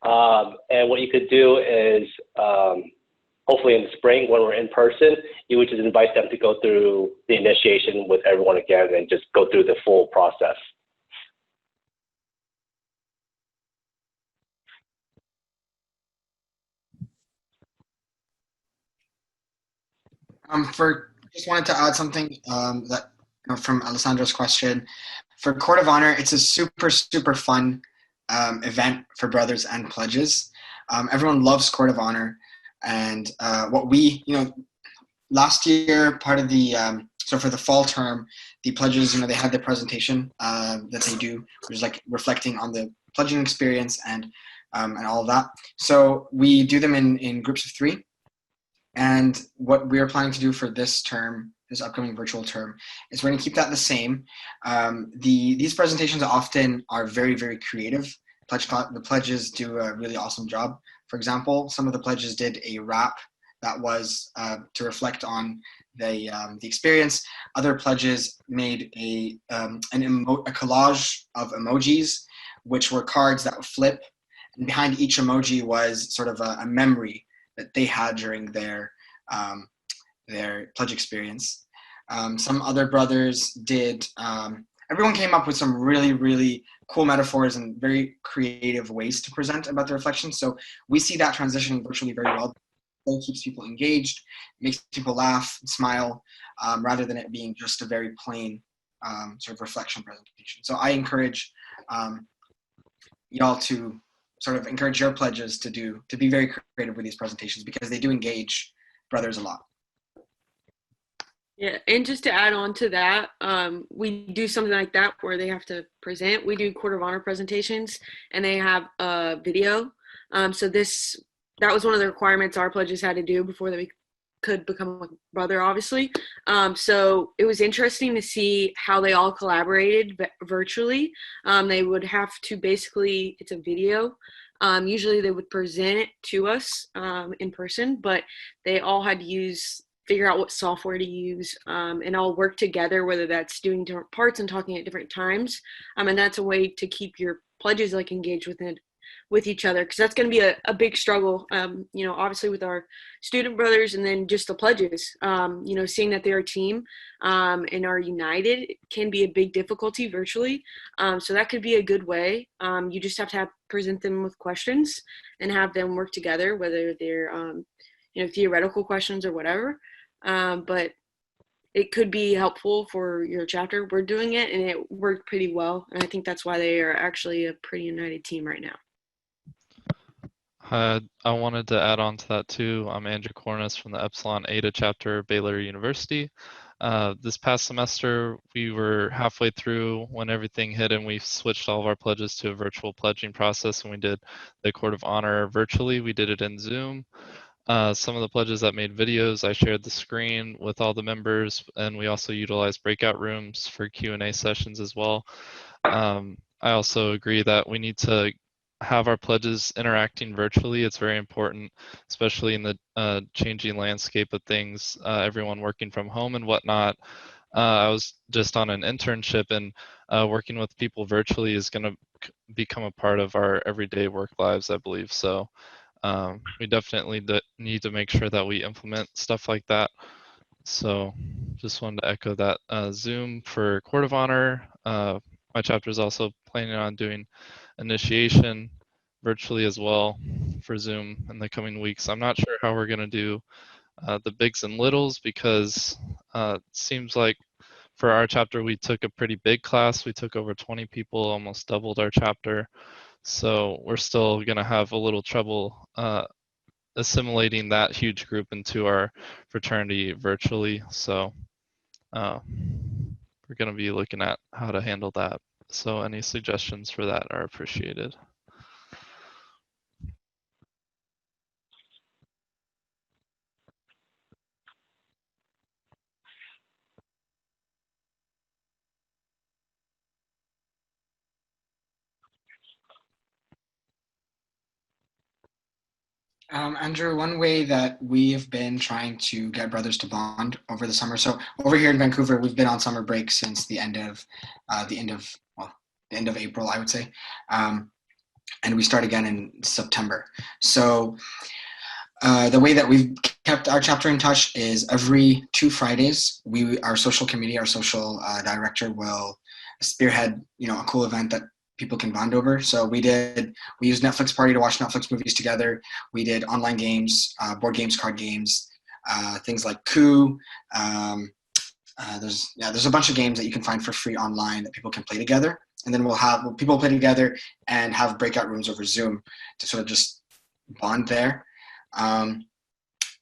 And what you could do is, hopefully in the spring when we're in person, you would just invite them to go through the initiation with everyone again and just go through the full process. Just wanted to add something that from Alessandra's question. For Court of Honor, it's a super, super fun event for brothers and pledges. Everyone loves Court of Honor. And what we, last year, part of the, so for the fall term, the pledges, they had their presentation that they do, which is reflecting on the pledging experience and all of that. So we do them in groups of 3. And what we are planning to do for this term, this upcoming virtual term, is we're going to keep that the same. These presentations often are very, very creative. The pledges do a really awesome job. For example, some of the pledges did a rap that was to reflect on the experience. Other pledges made a collage of emojis, which were cards that would flip, and behind each emoji was sort of a memory that they had during their pledge experience. Some other brothers did. Everyone came up with some really, really cool metaphors and very creative ways to present about the reflection. So we see that transitioning virtually very well. It keeps people engaged, makes people laugh and smile, rather than it being just a very plain sort of reflection presentation. So I encourage y'all to sort of encourage your pledges to be very creative with these presentations, because they do engage brothers a lot. Yeah, and just to add on to that, we do something like that where they have to present. We do Court of Honor presentations, and they have a video. So that was one of the requirements our pledges had to do before they could become a brother, obviously. So it was interesting to see how they all collaborated virtually. They would have to basically, it's a video. Usually they would present it to us in person, but they all had to figure out what software to use, and all work together, whether that's doing different parts and talking at different times. And that's a way to keep your pledges like engaged with each other, because that's going to be a big struggle, obviously with our student brothers, and then just the pledges, seeing that they're a team and are united can be a big difficulty virtually. So that could be a good way. You just have to present them with questions and have them work together, whether they're theoretical questions or whatever. But it could be helpful for your chapter. We're doing it, and it worked pretty well. And I think that's why they are actually a pretty united team right now. I wanted to add on to that too. I'm Andrew Cornice from the Epsilon Eta chapter, Baylor University. This past semester, we were halfway through when everything hit, and we switched all of our pledges to a virtual pledging process, and we did the Court of Honor virtually. We did it in Zoom. Some of the pledges that made videos, I shared the screen with all the members, and we also utilized breakout rooms for Q&A sessions as well. I also agree that we need to have our pledges interacting virtually. It's very important, especially in the changing landscape of things, everyone working from home and whatnot. I was just on an internship, and working with people virtually is going to become a part of our everyday work lives, I believe. So we definitely need to make sure that we implement stuff like that. So just wanted to echo that. Zoom for Court of Honor. My chapter is also planning on doing initiation virtually as well for Zoom in the coming weeks. I'm not sure how we're going to do the bigs and littles, because it seems like for our chapter we took a pretty big class. We took over 20 people, almost doubled our chapter. So we're still going to have a little trouble assimilating that huge group into our fraternity virtually. So we're going to be looking at how to handle that. So any suggestions for that are appreciated. Andrew, one way that we've been trying to get brothers to bond over the summer. So over here in Vancouver, we've been on summer break since the end of April, I would say, and we start again in September. So the way that we've kept our chapter in touch is every 2 Fridays, our social committee, our social director will spearhead, a cool event that people can bond over. So we used Netflix Party to watch Netflix movies together. We did online games, board games, card games, things like Coup. There's a bunch of games that you can find for free online that people can play together. And then people play together and have breakout rooms over Zoom to sort of just bond there.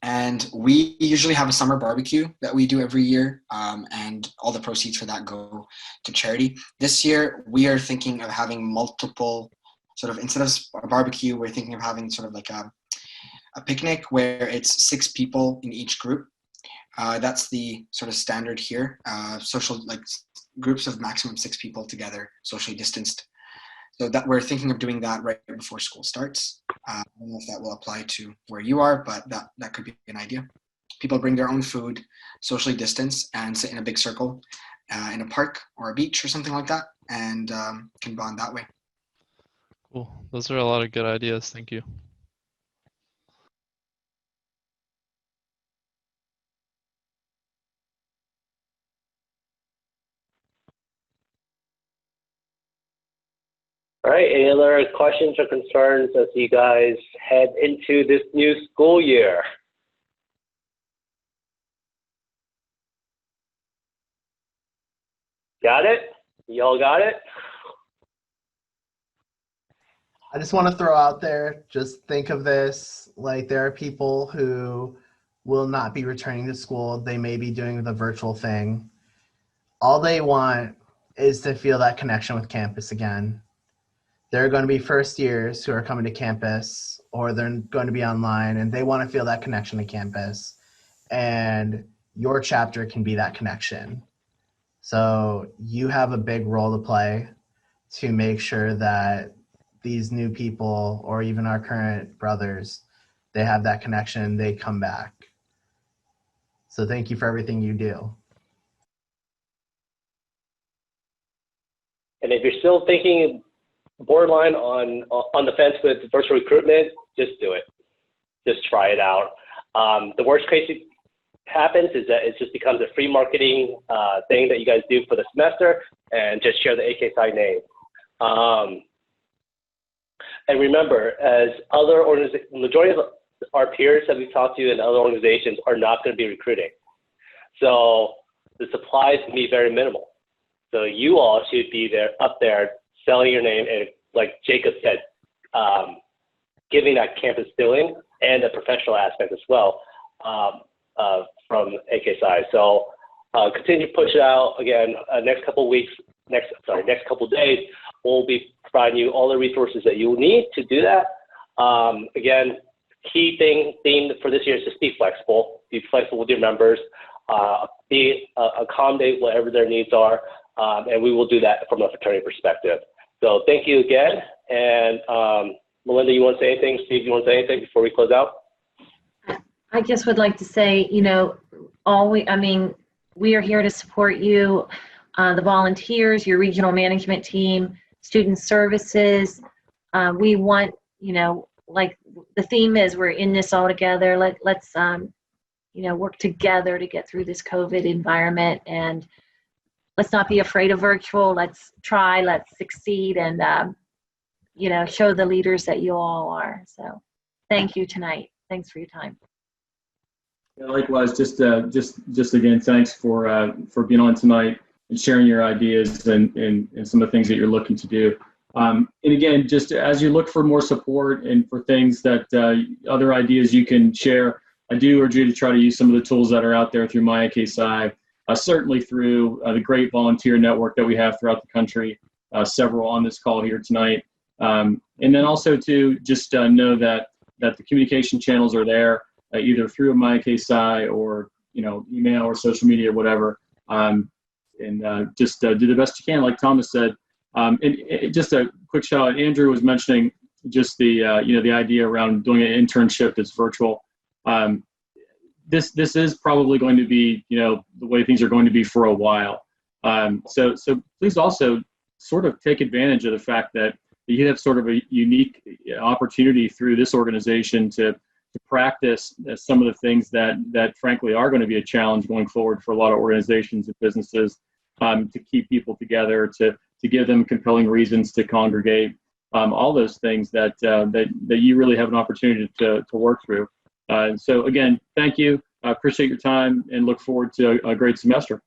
And we usually have a summer barbecue that we do every year, and all the proceeds for that go to charity. This year, we are thinking of having multiple instead of a barbecue, we're thinking of having sort of like a picnic where it's 6 people in each group. That's the sort of standard here, social, like groups of maximum 6 people together, socially distanced So that we're thinking of doing that right before school starts. I don't know if that will apply to where you are, but that could be an idea. People bring their own food, socially distance, and sit in a big circle in a park or a beach or something like that, and can bond that way. Cool. Those are a lot of good ideas. Thank you. All right, any other questions or concerns as you guys head into this new school year? Got it? Y'all got it? I just want to throw out there, just think of this, like there are people who will not be returning to school. They may be doing the virtual thing. All they want is to feel that connection with campus again. There are going to be first years who are coming to campus, or they're going to be online, and they want to feel that connection to campus. And your chapter can be that connection. So you have a big role to play to make sure that these new people, or even our current brothers, they have that connection, they come back. So thank you for everything you do. And if you're still thinking borderline on the fence with virtual recruitment, just do it. Just try it out. The worst case happens is that it just becomes a free marketing thing that you guys do for the semester, and just share the AK Psi name. And remember, as other organizations, majority of our peers that we've talked to in other organizations are not going to be recruiting. So the supply is going to be very minimal. So you all should be up there selling your name, and like Jacob said, giving that campus feeling and the professional aspect as well from AK Psi. So continue to push it out. Again, next couple of weeks, next couple of days, we'll be providing you all the resources that you will need to do that. Again, key theme for this year is just be flexible. Be flexible with your members. Accommodate whatever their needs are, and we will do that from a fraternity perspective. So thank you again. And Melinda, you want to say anything? Steve, you want to say anything before we close out? I just would like to say, we are here to support you, the volunteers, your regional management team, student services. We want, like the theme is we're in this all together. Let's work together to get through this COVID environment, and let's not be afraid of virtual. Let's try, let's succeed, and, show the leaders that you all are. So thank you tonight. Thanks for your time. Yeah, likewise, just again, thanks for being on tonight and sharing your ideas and some of the things that you're looking to do. And again, just as you look for more support and for things that other ideas you can share, I do urge you to try to use some of the tools that are out there through My AK Psi, certainly through the great volunteer network that we have throughout the country, several on this call here tonight. And then also to just know that the communication channels are there, either through My AK Psi or email or social media, whatever. Just do the best you can, like Thomas said. And just a quick shout out, Andrew was mentioning just the idea around doing an internship that's virtual. This is probably going to be the way things are going to be for a while. So please also sort of take advantage of the fact that you have sort of a unique opportunity through this organization to practice some of the things that frankly are going to be a challenge going forward for a lot of organizations and businesses, to keep people together, to give them compelling reasons to congregate, all those things that you really have an opportunity to work through. So again, thank you. I appreciate your time and look forward to a great semester.